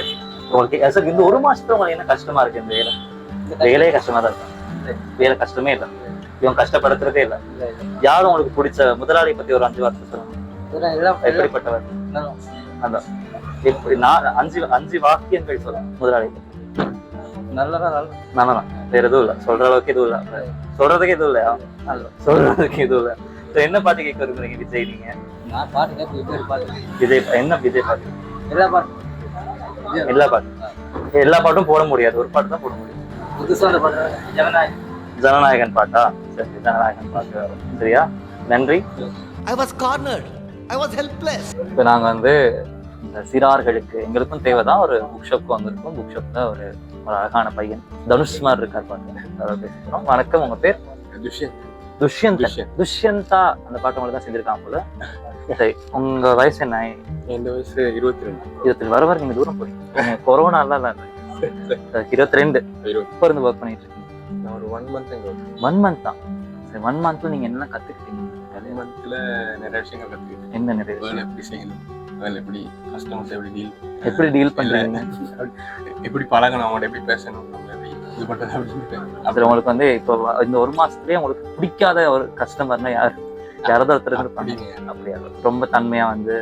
உங்களுக்கு இந்த ஒரு மாசத்துல உங்களுக்கு என்ன கஷ்டமா இருக்கு? இந்த வேலையே கஷ்டமா தான் இருக்கு. வேலை கஷ்டமே இல்லை, இவன் கஷ்டப்படுத்துறதே இல்லை. யாரும் உங்களுக்கு பிடிச்ச முதலாளியை பத்தி ஒரு 5 வார்த்தை சொல்லுங்க. எப்படிப்பட்டவர்? அதான் எப்படி 5 வாக்கியங்கள் சொல்லுங்க முதலாளி. நல்லதான். வேற எதுவும் இல்லை, சொல்ற அளவுக்கு எதுவும் இல்லை, சொல்றதுக்கு எதுவும் இல்லையா? சொல்றதுக்கு எதுவும் இல்லை. என்ன பாட்டு கேட்க விரும்புறீங்க விஜய்? நீங்க விஜய் என்ன விஜய் பாட்டு? எல்லா பாட்டும் போட முடியாது, ஒரு பாட்டு தான் போட முடியும். புதுசான பாட்டு ஜனநாயகன் பாட்டா? சரி, ஜனநாயகன் பாட்டு. சரியா, நன்றி. இப்போ நாங்க வந்து இந்த சிறார்களுக்கு எங்களுக்கும் தேவைதான் ஒரு புக் ஷாப்க்கு வந்திருக்கோம். புக் ஷாப்ல ஒரு அழகான பையன் தனுஷ் மாதிரி இருக்கார் பாருங்க, அதை பேசிக்கிறோம். வணக்கம், உங்க பேர்? துஷ்யந்தா. அந்த பாட்டு உங்களுக்கு தான் செஞ்சிருக்காங்க போல. சரி, உங்க வயசு என்ன? என் வயசு 22. வர நீங்க தூரம் போறீங்க. கொரோனா எல்லாம் 22. இப்போ இருந்து ஒர்க் பண்ணிட்டு இருக்கீங்க? நான் ஒரு 1 month இங்க 1 month தான். சரி, 1 monthல நீங்க என்ன கத்துக்கிட்டீங்க? 1 monthல நிறைய விஷயங்கள் கத்துக்கிட்டேன். என்ன நிறைய விஷயம்? எப்படி செய்யணும், அதில் எப்படி கஸ்டமர்ஸ் எப்படி டீல் பண்றீங்க, எப்படி பழகணும், அவங்கள்ட்ட எப்படி பேசணும், நம்ம எப்படி இது பண்றது அப்படின்னு. அப்புறம் உங்களுக்கு வந்து இப்போ இந்த ஒரு மாசத்துலயே உங்களுக்கு பிடிக்காத ஒரு கஸ்டமர்னா யாராவது ஒருத்தர் இருப்பாங்க? அப்படியா? ரொம்ப தன்மையா வந்து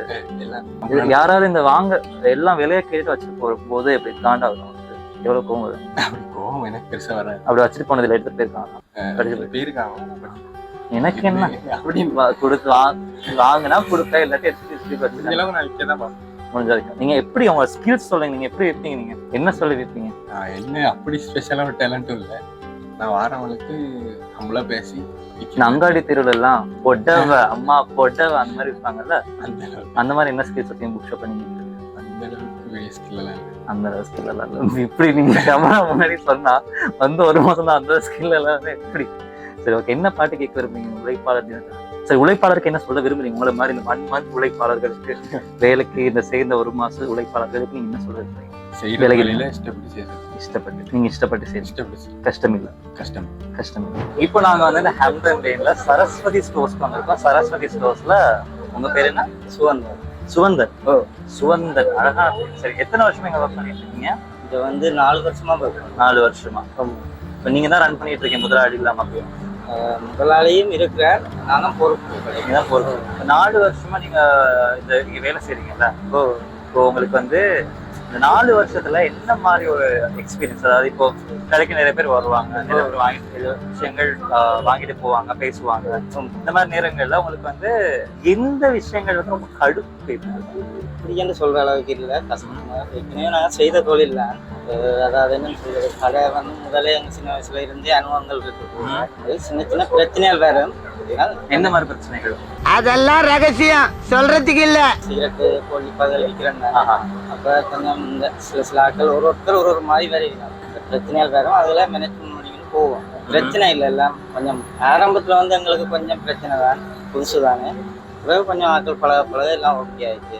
யாராவது இந்த வாங்க எல்லாம் விலையை கேட்டு வச்சுட்டு போது எப்படி காண்டா வரும்? எவ்வளவு கோவம் வரும்? அப்படி கோவம் எனக்கு பெருசா வர. அப்படி வச்சுட்டு போனதுல எடுத்துட்டு போயிருக்காங்க. எனக்கு என்ன அப்படின்னு கொடுத்து வாங்கினா கொடுப்பேன், இல்லாட்டி எடுத்து முடிஞ்ச வரைக்கும். நீங்க எப்படி உங்க ஸ்கில்ஸ் சொல்லுங்க, நீங்க எப்படி இருப்பீங்க? நீங்க என்ன சொல்லி இருப்பீங்க? என்ன அப்படி ஸ்பெஷலா ஒரு டேலண்ட்டும் இல்லை. நான் வாரவங்களுக்கு நம்மளா பேசி அங்காடி தெருவுல எல்லாம் பொட்டவ அம்மா பொட்டவ அந்த மாதிரி இருப்பாங்கல்ல, அந்த மாதிரி என்ன ஸ்கில்ஸ் வச்சு புக் ஷாப் பண்ணீங்க? அந்த அளவுக்கு ஸ்கில் எல்லாம் இப்படி நீங்க கேமரா முன்னாடி சொன்னா வந்து ஒரு மாசம் தான் அந்த ஸ்கில் எல்லாம் எப்படி? சரி, ஓகே. என்ன பாட்டு கேட்க விரும்புறீங்க உழைப்பாளர் தினத்துல? சரி, உழைப்பாளருக்கு என்ன சொல்ல விரும்புறீங்க? உங்களை மாதிரி இந்த 1 month உழைப்பாளர்களுக்கு, வேலைக்கு இந்த சேர்ந்த ஒரு மாசம் உழைப்பாளர்களுக்கு நீங்க என்ன சொல்ல விரும்புறீங்க? இஷ்டப்பட்டு கஷ்டம் இல்லை. இப்போ நாங்க வந்து இந்த ஹாம்டன் லேன்ல சரஸ்வதி ஸ்டோர்ஸ் வந்திருக்கோம். சரஸ்வதி ஸ்டோர்ஸ்ல உங்க பேர் என்ன? சுவந்தர். சுவந்தர், அழகா. சரி, எத்தனை வருஷமா இங்க ஒர்க் பண்ணிட்டு இருக்கீங்க? இது வந்து 4 வருஷமா 4 வருஷமா. இப்போ நீங்க தான் ரன் பண்ணிட்டு இருக்கீங்க, முதலாளி இல்லாம? முதலாளியும் இருக்கிறார், நானும் பொறுப்பு. நீங்க தான் பொறுப்பு. 4 வருஷமா நீங்க இங்க வேலை செய்றீங்கல்ல? இப்போ உங்களுக்கு வந்து இந்த 4 வருஷத்துல என்ன மாதிரி ஒரு எக்ஸ்பீரியன்ஸ்? அதாவது இப்போ கடைக்கு நிறைய பேர் வருவாங்க, நிறைய பேர் வாங்கிட்டு விஷயங்கள் வாங்கிட்டு போவாங்க, பேசுவாங்க. இந்த மாதிரி நேரங்கள்ல உங்களுக்கு வந்து எந்த விஷயங்கள் வந்து ரொம்ப கடுப்பு இப்படின்னு சொல்ற அளவுக்கு இல்லை, கஷ்டமா. ஏற்கனவே நான் செய்த தொழில் தான். அதாவது என்ன சொல்றது, கடை வந்து முதலே எங்க சின்ன வயசுல இருந்தே அனுபவங்கள் இருக்கு. சின்ன சின்ன பிரச்சனைகள் வேற. எந்த மாதிரி பிரச்சனைகள்? அதெல்லாம் ரகசியம், சொல்றதுக்கு இல்ல. சிகரெட்டு போலி பகல் விற்கிறேன். அப்ப கொஞ்சம் இந்த சில ஆட்கள் ஒருத்தர் ஒரு மாதிரி வேற பிரச்சனைகள் வேறும், அதுல மேனேஜ்மெண்ட் பண்ணிக்கிட்டு போவோம். பிரச்சனை இல்லை, எல்லாம் கொஞ்சம் ஆரம்பத்துல வந்து எங்களுக்கு கொஞ்சம் பிரச்சனை தான், புதுசு தானே. பிறகு கொஞ்சம் ஆட்கள் பழக எல்லாம் ஓகே ஆயிடுச்சு.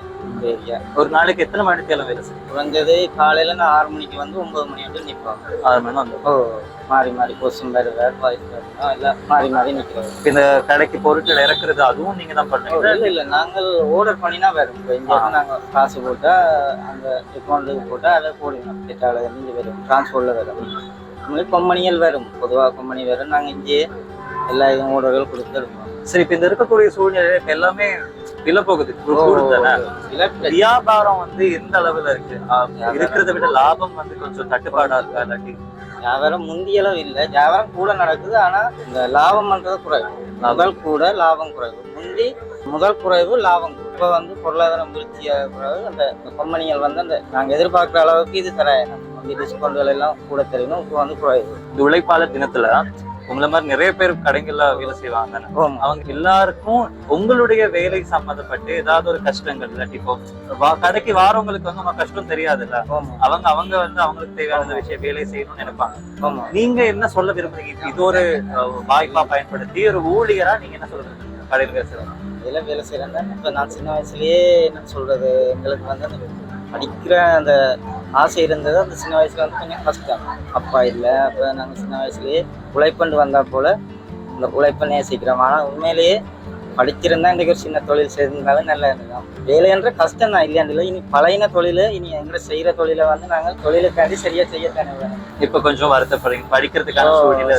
ஒரு நாளைக்கு எத்தனை மணி தேவை வேலை செய்யும்? குறைஞ்சது காலையில நான் 6 மணிக்கு வந்து 9 மணி வந்து நிற்போம். 6 மணி வந்து மாறி கொசும் வேறு வாய்ஸ் எல்லாம் மாறி நிற்கிறோம். இந்த கடைக்கு பொருட்கள் இறக்குறது அதுவும் நீங்க தான் பண்ணுறீங்க? இல்லை, நாங்கள் ஆர்டர் பண்ணினா வரும். இப்போ இங்கே நாங்கள் காசு போட்டால் அந்த அக்கௌண்ட்டுக்கு போட்டால் அதை போடுவோம். டேட்டாவில் இங்கே வரும், டிரான்ஸ்போர்ட்டில் வரும். கொம்பனிகள் வரும், பொதுவாக கொம்பனி வரும். நாங்கள் இங்கே எல்லா இதுவும் ஆர்டர்கள் கொடுத்து எடுப்போம். சரி, இப்ப இந்த இருக்கக்கூடிய சூழ்நிலை இப்ப எல்லாமே விலை போகுது, கூடுதானே? வியாபாரம் வந்து எந்த அளவுல இருக்கு? இருக்கிறத விட லாபம் வந்து கொஞ்சம் தட்டுப்பாடா இருக்கா? இல்லாட்டி வியாபாரம் முந்திய அளவு இல்லை, வியாபாரம் கூட நடக்குது. ஆனா இந்த லாபம் பண்றது குறைவு. முதல் கூட லாபம் குறைவு. முந்தி முதல் குறைவு லாபம் குறைவு. இப்போ வந்து பொருளாதாரம் வீழ்ச்சியாக குறைவு. அந்த கம்பெனிகள் வந்து அந்த நாங்கள் எதிர்பார்க்குற அளவுக்கு இது தராது. வந்து டிஸ்கவுண்ட்கள் எல்லாம் கூட தெரியணும். இப்போ வந்து குறைவு. இந்த உழைப்பாளர் தினத்துல உங்களை மாதிரி நிறைய பேர் கடைகள்ல வேலை செய்வாங்க. அவங்க எல்லாருக்கும் உங்களுடைய வேலை சம்மந்தப்பட்டு ஏதாவது ஒரு கஷ்டங்கள் இல்லாட்டி இப்போ கடைக்கு வாரவங்களுக்கு வந்து நம்ம கஷ்டம் தெரியாதுல்ல, அவங்க வந்து அவங்களுக்கு தேவையான விஷயம் வேலை செய்யணும்னு நினைப்பாங்க. நீங்க என்ன சொல்ல விரும்புறீங்க? இது ஒரு வாய்ப்பா பயன்படுத்தி ஒரு ஊழியரா நீங்க என்ன சொல்ல விரும்புறீங்க? கடையில் வேலை செய்யறாங்க, இதெல்லாம் வேலை செய்யறேன்னா இப்போ நான் சின்ன வயசுலயே என்ன சொல்றது, எங்களுக்கு வந்து அந்த படிக்கிற அந்த ஆசை இருந்தது. அந்த சின்ன வயசுல வந்து கொஞ்சம் கஷ்டம். அப்பா இல்லை. அப்போ நாங்கள் சின்ன வயசுலயே உழைப்பண்டு வந்தா போல இந்த உழைப்பை நேசிக்கிறோம். ஆனால் உண்மையிலேயே படிச்சிருந்தா இன்றைக்கு ஒரு சின்ன தொழில் செய்திருந்தாலும் நல்லா இருந்தோம். வேலைன்ற கஷ்டம் தான் இல்லையாண்டில்லை. இனி பழையின தொழில், இனி எங்களை செய்கிற தொழிலை வந்து நாங்கள் தொழிலுக்காண்டி சரியா செய்யத்தானே வேணும். இப்போ கொஞ்சம் வருத்தப்படுறீங்க படிக்கிறதுக்கான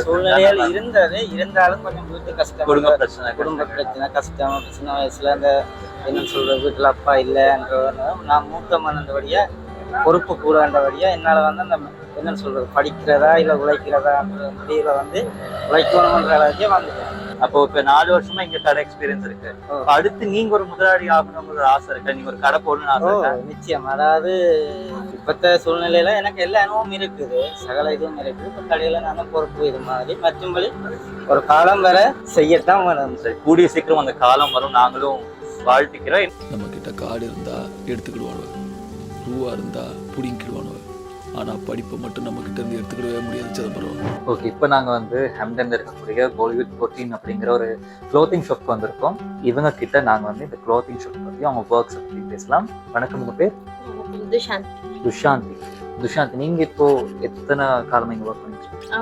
சூழ்நிலைகள் இருந்தது. இருந்தாலும் கொஞ்சம் வீட்டு கஷ்டம், குடும்ப பிரச்சனை கஷ்டம். சின்ன வயசுல அந்த என்ன சொல்றது, வீட்டில் அப்பா இல்லைன்றத நான் மூத்த மன்னந்தபடியா பொறுப்பு கூடன்றபடியா என்னால் வந்து அந்த என்ன சொல்றது, படிக்கிறதா இல்லை உழைக்கிறதான்ற முடிவில் வந்து உழைக்கணுன்ற அளவுக்கே வந்துட்டேன். அப்போ இப்ப 4 வருஷமா இங்க கடை எக்ஸ்பீரியன்ஸ் இருக்கு. அடுத்து நீங்க ஒரு முதலாளி ஆகணும்னு ஆசை இருக்கா? நீங்க ஒரு கடை போடணும்னு ஆசை இருக்கா? நிச்சயம். அதாவது இப்பத்த சூழ்நிலையில எனக்கு எல்லா அனுபவம் இருக்குது, சகல இதுவும் இருக்குது. இப்ப கடையில நான் பொறுப்பு இது மாதிரி மற்றும்படி ஒரு காலம் வர செய்யத்தான் வேணும். கூடிய சீக்கிரம் அந்த காலம் வரும், நாங்களும் வாழ்த்துக்கிறோம். நம்ம கிட்ட காடு இருந்தா எடுத்துக்கிடுவானு, ரூவா இருந்தா புடிங்கிடுவானு. ஆனா படிப்பை மட்டும் நம்ம கிட்ட இருந்து எடுத்துக்கிடவே முடியாது சிதம்பரம். ஓகே, இப்போ நாங்க வந்து ஹெம்டன்ல இருக்கக்கூடிய பாலிவுட் 14 அப்படிங்கிற ஒரு க்ளோத்திங் ஷாப்க்கு வந்திருக்கோம். இவங்க கிட்ட நாங்க வந்து இந்த க்ளோத்திங் ஷாப் பத்தி, அவங்க ஒர்க்ஸ் பத்தி பேசலாம். வணக்கம், உங்க பேர்? துஷாந்தி. துஷாந்தி, நீங்க இப்போ எத்தனை காலமா இங்க ஒர்க் பண்ணிட்டு இருக்கீங்க?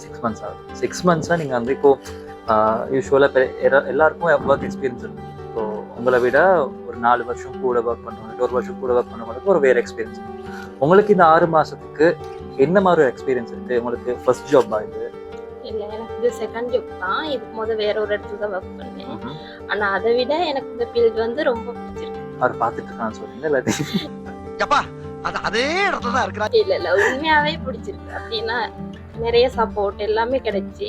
6 months ஆகுது. 6 months நீங்க வந்து இப்போ யூஸ்வலா எல்லாருக்கும் ஒர்க் எக்ஸ்பீரியன்ஸ் இருக்கும். ஸோ உங்களை விட ஒரு 4 வருஷம் கூட ஒர்க் பண்ணுவாங்க, 1 வருஷம் கூட ஒர்க் பண்ணுறவங்களுக்கு ஒரு வேறு எக்ஸ்பீரியன்ஸ் இருக்கும். உங்களுக்கு இந்த 6 மாசத்துக்கு என்ன மாதிரி ஒரு எக்ஸ்பீரியன்ஸ் இருக்கு? உங்களுக்கு ஃபர்ஸ்ட் ஜாப்பா இது? இல்லை, எனக்கு இது செகண்ட் ஜாப் தான். இதுக்கு முதல் வேற ஒரு இடத்துல தான் ஒர்க் பண்ணேன். ஆனா அதை விட எனக்கு இந்த ஃபீல்டு வந்து ரொம்ப பிடிச்சிருக்கு. அவர் பார்த்துட்டு இருக்கான்னு சொல்றீங்க இல்லாட்டி? அதே இடத்துல தான் இருக்கிறா. இல்ல உண்மையாவே பிடிச்சிருக்கு. அப்படின்னா நிறைய சப்போர்ட் எல்லாமே கிடைச்சி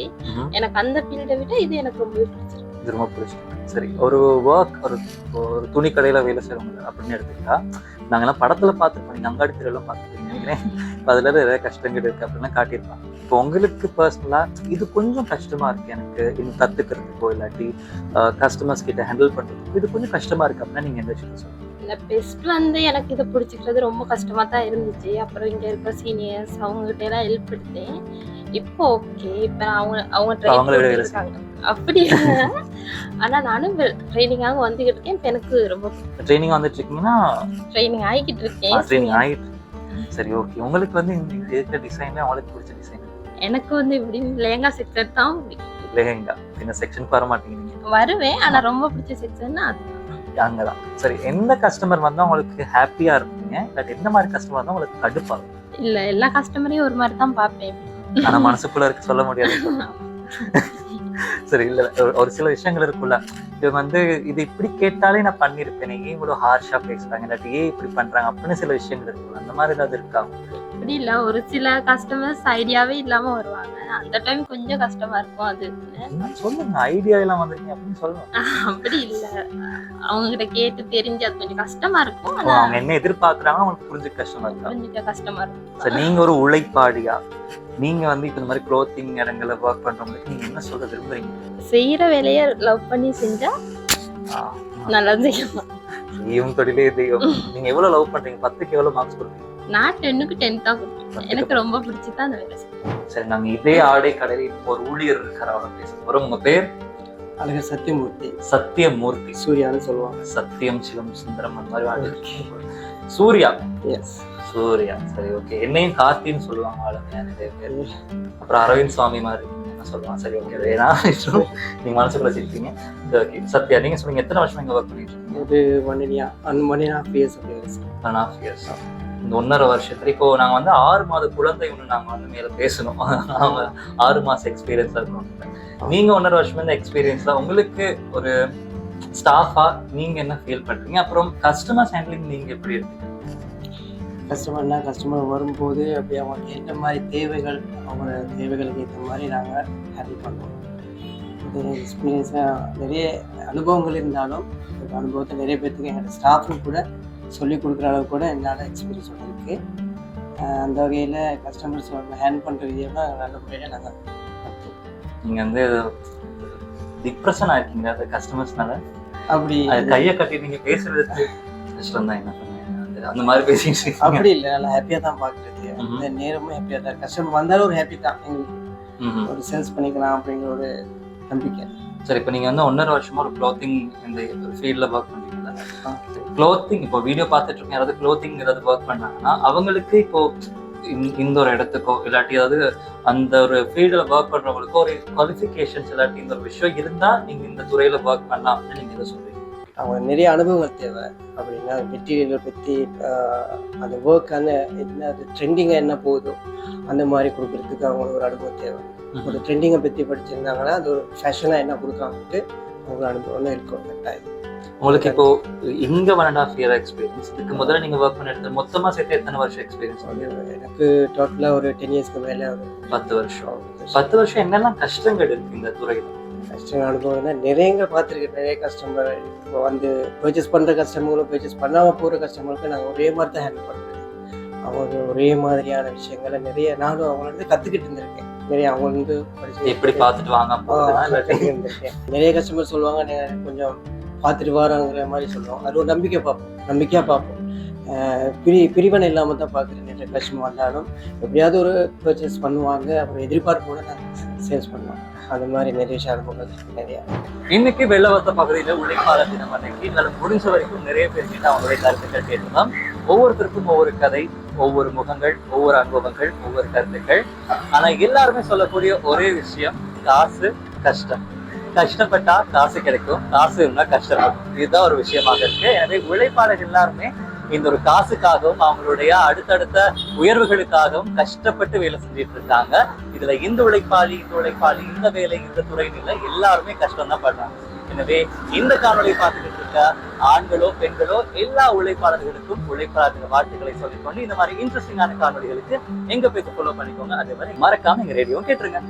எனக்கு அந்த ஃபீல்டை விட இது எனக்கு ரொம்ப பிடிச்சிருக்கு. இது ரொம்ப பிடிச்சிருக்கு. சரி, ஒரு ஒர்க், ஒரு துணி கடையில வேலை செய்யறவங்க அப்படின்னு எடுத்துக்கிட்டா, நாங்கெல்லாம் படத்துல பார்த்துருப்போம், நீங்க அங்காடி தெருவெல்லாம் பார்த்துருப்பீங்க நினைக்கிறேன். அதுல நிறைய கஷ்டங்கள் இருக்கு அப்படின்னா காட்டியிருப்பாங்க. இப்போ உங்களுக்கு பர்சனலா இது கொஞ்சம் கஷ்டமா இருக்கு, எனக்கு இன்னும் கத்துக்கிறதுக்கோ இல்லாட்டி கஸ்டமர்ஸ் கிட்ட ஹேண்டில் பண்றதுக்கோ இது கொஞ்சம் கஷ்டமா இருக்கு அப்படின்னா நீங்க எந்த விஷயம் சொல்லுங்க? இல்லை, பெஸ்ட் வந்து எனக்கு இதை பிடிச்சிக்கிறது ரொம்ப கஷ்டமா தான் இருந்துச்சு. அப்புறம் இங்க இருக்கிற சீனியர்ஸ் அவங்க கிட்ட எல்லாம் ஹெல்ப் எடுத்தேன். இப்போ ஓகே, இப்போ அவங்க ட்ரைனிங் இருக்காங்க அப்படி இல்லை. ஆனா நானும் ட்ரைனிங்காக வந்துகிட்டு இருக்கேன். இப்போ எனக்கு ரொம்ப ட்ரைனிங் வந்துட்டு இருக்கீங்கன்னா? ட்ரைனிங் ஆகிக்கிட்டு இருக்கேன். ட்ரைனிங் ஆகிட்டு. சரி, ஓகே. உங்களுக்கு வந்து இந்த டிசைன்ல உங்களுக்கு பிடிச்ச டிசைன்? எனக்கு வந்து இப்படி லெஹங்கா செக்ஷன் தான் பிடிக்கும். லெஹங்கா இந்த செக்ஷனுக்கு வர மாட்டீங்க நீங்க? வருவேன், ஆனா ரொம்ப பிடிச்ச செக்ஷன் அது அங்கதான். சரி, எந்த கஸ்டமர் வந்தா உங்களுக்கு ஹாப்பியா இருப்பீங்க, பட் எந்த மாதிரி கஸ்டமர் வந்தா உங்களுக்கு கடுப்பாகும்? இல்ல, எல்லா கஸ்டமரையும் ஒரு மாதிரி தான் பார்ப்பேன். ஆனா மனசுக்குள்ள இருக்கு, சொல்ல முடியாது. சரி, இல்ல ஒரு சில விஷயங்கள் இருக்குல்ல, இவங்க வந்து இது இப்படி கேட்டாலே நான் பண்ணிருப்பேன், ஏன் இவ்வளவு ஹார்ஷா பேசுறாங்க, இல்லாட்டி ஏன் இப்படி பண்றாங்க அப்படின்னு சில விஷயங்கள் இருக்குல்ல, அந்த மாதிரி ஏதாவது இருக்கா? அப்படி இல்ல, ஒரு சில கஸ்டமர்ஸ் ஐடியாவே இல்லாம வருவாங்க. அந்த டைம் கொஞ்சம் கஷ்டமா இருக்கும். அது சொல்லுங்க, ஐடியா எல்லாம் வந்திருக்கீங்க அப்படின்னு சொல்லுங்க. அப்படி இல்ல, அவங்க கிட்ட கேட்டு தெரிஞ்சு அது கொஞ்சம் கஷ்டமா இருக்கும். அவங்க என்ன எதிர்பார்க்கறாங்க அவங்களுக்கு புரிஞ்சுக்க கஷ்டமா இருக்கும். புரிஞ்சுக்க கஷ்டமா இருக்கும். சரி, நீங்க ஒரு உழைப்பாடியா, நீங்க வந்து இப்ப இந்த மாதிரி க்ளோத்திங் இடங்கள்ல ஒர்க் பண்றவங்களுக்கு நீங்க என்ன சொல்ல விரும்புறீங்க? செய்யற வேலையை லவ் பண்ணி செஞ்சா நல்லா செய்யலாம். செய்யும் தொழிலே தெய்வம். நீங்க எவ்வளவு லவ் பண்றீங்க? 10க்கு எவ்வளவு மார்க்ஸ் கொடுப்பீங்க? நான் 10க்கு 10 தான் கொடுப்பேன். எனக்கு ரொம்ப பிடிச்சிதான் அந்த வேலை செய்யணும். சரி, நாங்க இதே ஆடை கடையில் ஒரு ஊழியர் இருக்காரு, அவரை பேச போறோம். உங்க பேர்? அழகர் சத்தியமூர்த்தி. சத்தியமூர்த்தி. சூர்யான்னு சொல்லுவாங்க. சத்தியம் சிவம் சுந்தரம் அந்த மாதிரி வாழ்க்கை. சூர்யா. எஸ், சூர்யா. சரி, ஓகே. என்னையும் கார்த்தின்னு சொல்லுவாங்க ஆளுங்க நிறைய பேர். அப்புறம் அரவிந்த் சுவாமி மாதிரி சொல்லுவாங்க. சரி, ஓகே. ஏன்னா நீங்க மனசுக்குள்ள வச்சிருக்கீங்க. ஓகே, சத்யா, நீங்க சொல்லுங்க, எத்தனை வருஷம் இங்க ஒர்க் பண்ணிட்டு இருக்கீங்க? ஒரு 1.5 years. 1.5 years. இந்த 1.5 வருஷத்துல இப்போ நாங்க வந்து 6 மாத குழந்தை ஒன்று நாங்க வந்து மேல பேசணும். அவங்க 6 மாசம் எக்ஸ்பீரியன்ஸா இருக்கும். நீங்க 1.5 வருஷமா இந்த எக்ஸ்பீரியன்ஸ்ல உங்களுக்கு ஒரு ஸ்டாஃபா நீங்க என்ன ஃபீல் பண்றீங்க? அப்புறம் கஸ்டமர்ஸ் ஹேண்ட்லிங் நீங்க எப்படி இருக்கு? கஸ்டமர் வரும்போது அப்படி அவங்களுக்கு என்ன மாதிரி தேவைகள், அவங்களோட தேவைகளுக்கு ஏற்ற மாதிரி நாங்கள் ஹேண்டில் பண்ணுவோம். இது எக்ஸ்பீரியன்ஸாக நிறைய அனுபவங்கள் இருந்தாலும் இந்த அனுபவத்தை நிறைய பேர்த்துக்கு எங்களோட ஸ்டாஃபும் கூட சொல்லிக் கொடுக்குற அளவுக்கு கூட என்னால் எக்ஸ்பீரியன்ஸ் இருக்குது. அந்த வகையில் கஸ்டமர்ஸ் ஹேண்ட் பண்ணுற விதம்னா நல்ல முறையில் நாங்கள் பார்ப்போம். நீங்கள் வந்து டிப்ரெஷன் ஆயிருக்கீங்க அந்த கஸ்டமர்ஸ்னால? அப்படி கையை கட்டி நீங்கள் பேசுறதுக்கு கஷ்டம் தான். என்ன பண்ணுங்க அந்த மாதிரி பேசி அப்படி இல்லை, நல்லா ஹாப்பியாக தான் பார்க்குறது. அந்த நேரமும் ஹாப்பியாக தான், கஸ்டமர் வந்தாலும் ஒரு ஹாப்பி தான் எங்களுக்கு. ஒரு சேல்ஸ் பண்ணிக்கலாம் அப்படிங்கிற ஒரு நம்பிக்கை. சரி, இப்போ நீங்கள் வந்து 1.5 வருஷமா ஒரு க்ளோத்திங் இந்த ஃபீல்டில் ஒர்க் பண்ணுறீங்களா? க்ளோத்திங் இப்போ வீடியோ பார்த்துட்டு இருக்கேன், யாராவது க்ளோத்திங் ஏதாவது ஒர்க் பண்ணாங்கன்னா அவங்களுக்கு இப்போ இந்த ஒரு இடத்துக்கோ இல்லாட்டி அதாவது அந்த ஒரு ஃபீல்டில் ஒர்க் பண்ணுறவங்களுக்கோ ஒரு குவாலிஃபிகேஷன்ஸ் இல்லாட்டி இந்த ஒரு விஷயம் இருந்தால் நீங்கள் இந்த துறையில் ஒர்க் பண்ணலாம் அப்படின்னு நீங்கள் எதை சொல்றீங்க? அவங்க நிறைய அனுபவங்கள் தேவை. அப்படின்னா மெட்டீரியலை பற்றி அந்த ஒர்க்கான என்ன அது ட்ரெண்டிங்காக என்ன போகுதோ அந்த மாதிரி கொடுக்குறதுக்கு அவங்களுக்கு ஒரு அனுபவம் தேவை. ஒரு ட்ரெண்டிங்கை பற்றி படிச்சிருந்தாங்கன்னா அது ஒரு ஃபேஷனாக என்ன கொடுக்குறாங்கன்ட்டு அவங்களுக்கு அனுபவம் இருக்கும். கட்டாயம் உங்களுக்கு இப்போ இங்கே 1.5 year எக்ஸ்பீரியன்ஸ், இதுக்கு முதல்ல நீங்கள் ஒர்க் பண்ண இடத்துல மொத்தமாக சேர்த்து எத்தனை வருஷம் எக்ஸ்பீரியன்ஸ்? எனக்கு டோட்டலாக ஒரு 10 yearsக்கு மேலே ஒரு 10 வருஷம். 10 வருஷம் என்னெல்லாம் கஷ்டங்கள் இருக்கு இந்த துறையில்? கஷ்டம் அனுபவம்னா நிறைய பார்த்துருக்கேன். நிறைய கஸ்டமர் இப்போ வந்து பர்ச்சேஸ் பண்ணுற கஸ்டமர்களும் பர்ச்சேஸ் பண்ணாமல் போகிற கஸ்டமருக்கு நாங்கள் ஒரே மாதிரி தான் ஹேண்டில் பண்ணுறோம். அவங்க ஒரே மாதிரியான விஷயங்களை நிறைய நானும் அவங்கள்ட்ட கற்றுக்கிட்டு இருந்திருக்கேன். நிறைய அவங்க வந்து எப்படி பார்த்துட்டு வாங்க இருந்திருக்கேன். நிறைய கஸ்டமர் சொல்லுவாங்க கொஞ்சம் பார்த்துட்டு வராங்கிற மாதிரி சொல்லுவாங்க. அது ஒரு நம்பிக்கையாக பார்ப்போம். பிரிவனை இல்லாமல் தான் பார்க்குறேன். நிறைய கஸ்டமர் வந்தாலும் எப்படியாவது ஒரு பர்ச்சேஸ் பண்ணுவாங்க, அப்புறம் எதிர்பார்ப்போட நாங்கள் சேல்ஸ் பண்ணுவோம். அது மாதிரி நிறைய விஷயம் அனுபவங்கள் நிறையா. இன்னைக்கு வெள்ளவத்த பகுதியில் உழைப்பாளர் தினம் அன்னைக்கு முடிஞ்ச வரைக்கும் நிறைய பேர்கிட்ட அவங்களுடைய கருத்துக்கள் கேட்கலாம். ஒவ்வொருத்தருக்கும் ஒவ்வொரு கதை, ஒவ்வொரு முகங்கள், ஒவ்வொரு அனுபவங்கள், ஒவ்வொரு கருத்துக்கள். ஆனா எல்லாருமே சொல்லக்கூடிய ஒரே விஷயம், காசு கஷ்டம். கஷ்டப்பட்டா காசு கிடைக்கும், காசு இருந்தா கஷ்டப்படும். இதுதான் ஒரு விஷயமாக இருக்கு. எனவே உழைப்பாளர் எல்லாருமே இந்த ஒரு காசுக்காகவும் அவங்களுடைய அடுத்தடுத்த உயர்வுகளுக்காகவும் கஷ்டப்பட்டு வேலை செஞ்சுட்டு இருக்காங்க. இதுல இந்த உழைப்பாளி, இந்த வேலை, இந்த துறைன்னு இல்லை, எல்லாருமே கஷ்டம் தான் பண்றாங்க. எனவே இந்த காணொலியை பார்த்துக்கிட்டு இருக்க ஆண்களோ பெண்களோ எல்லா உழைப்பாளர்களுக்கும் உழைப்பாளர்கள் வாழ்த்துக்களை சொல்லிக்கொண்டு இந்த மாதிரி இன்ட்ரெஸ்டிங்கான காணொலிகளுக்கு எங்க போய் ஃபாலோ பண்ணிக்கோங்க. அதே மாதிரி மறக்காம எங்க ரேடியோ கேட்டுருங்க.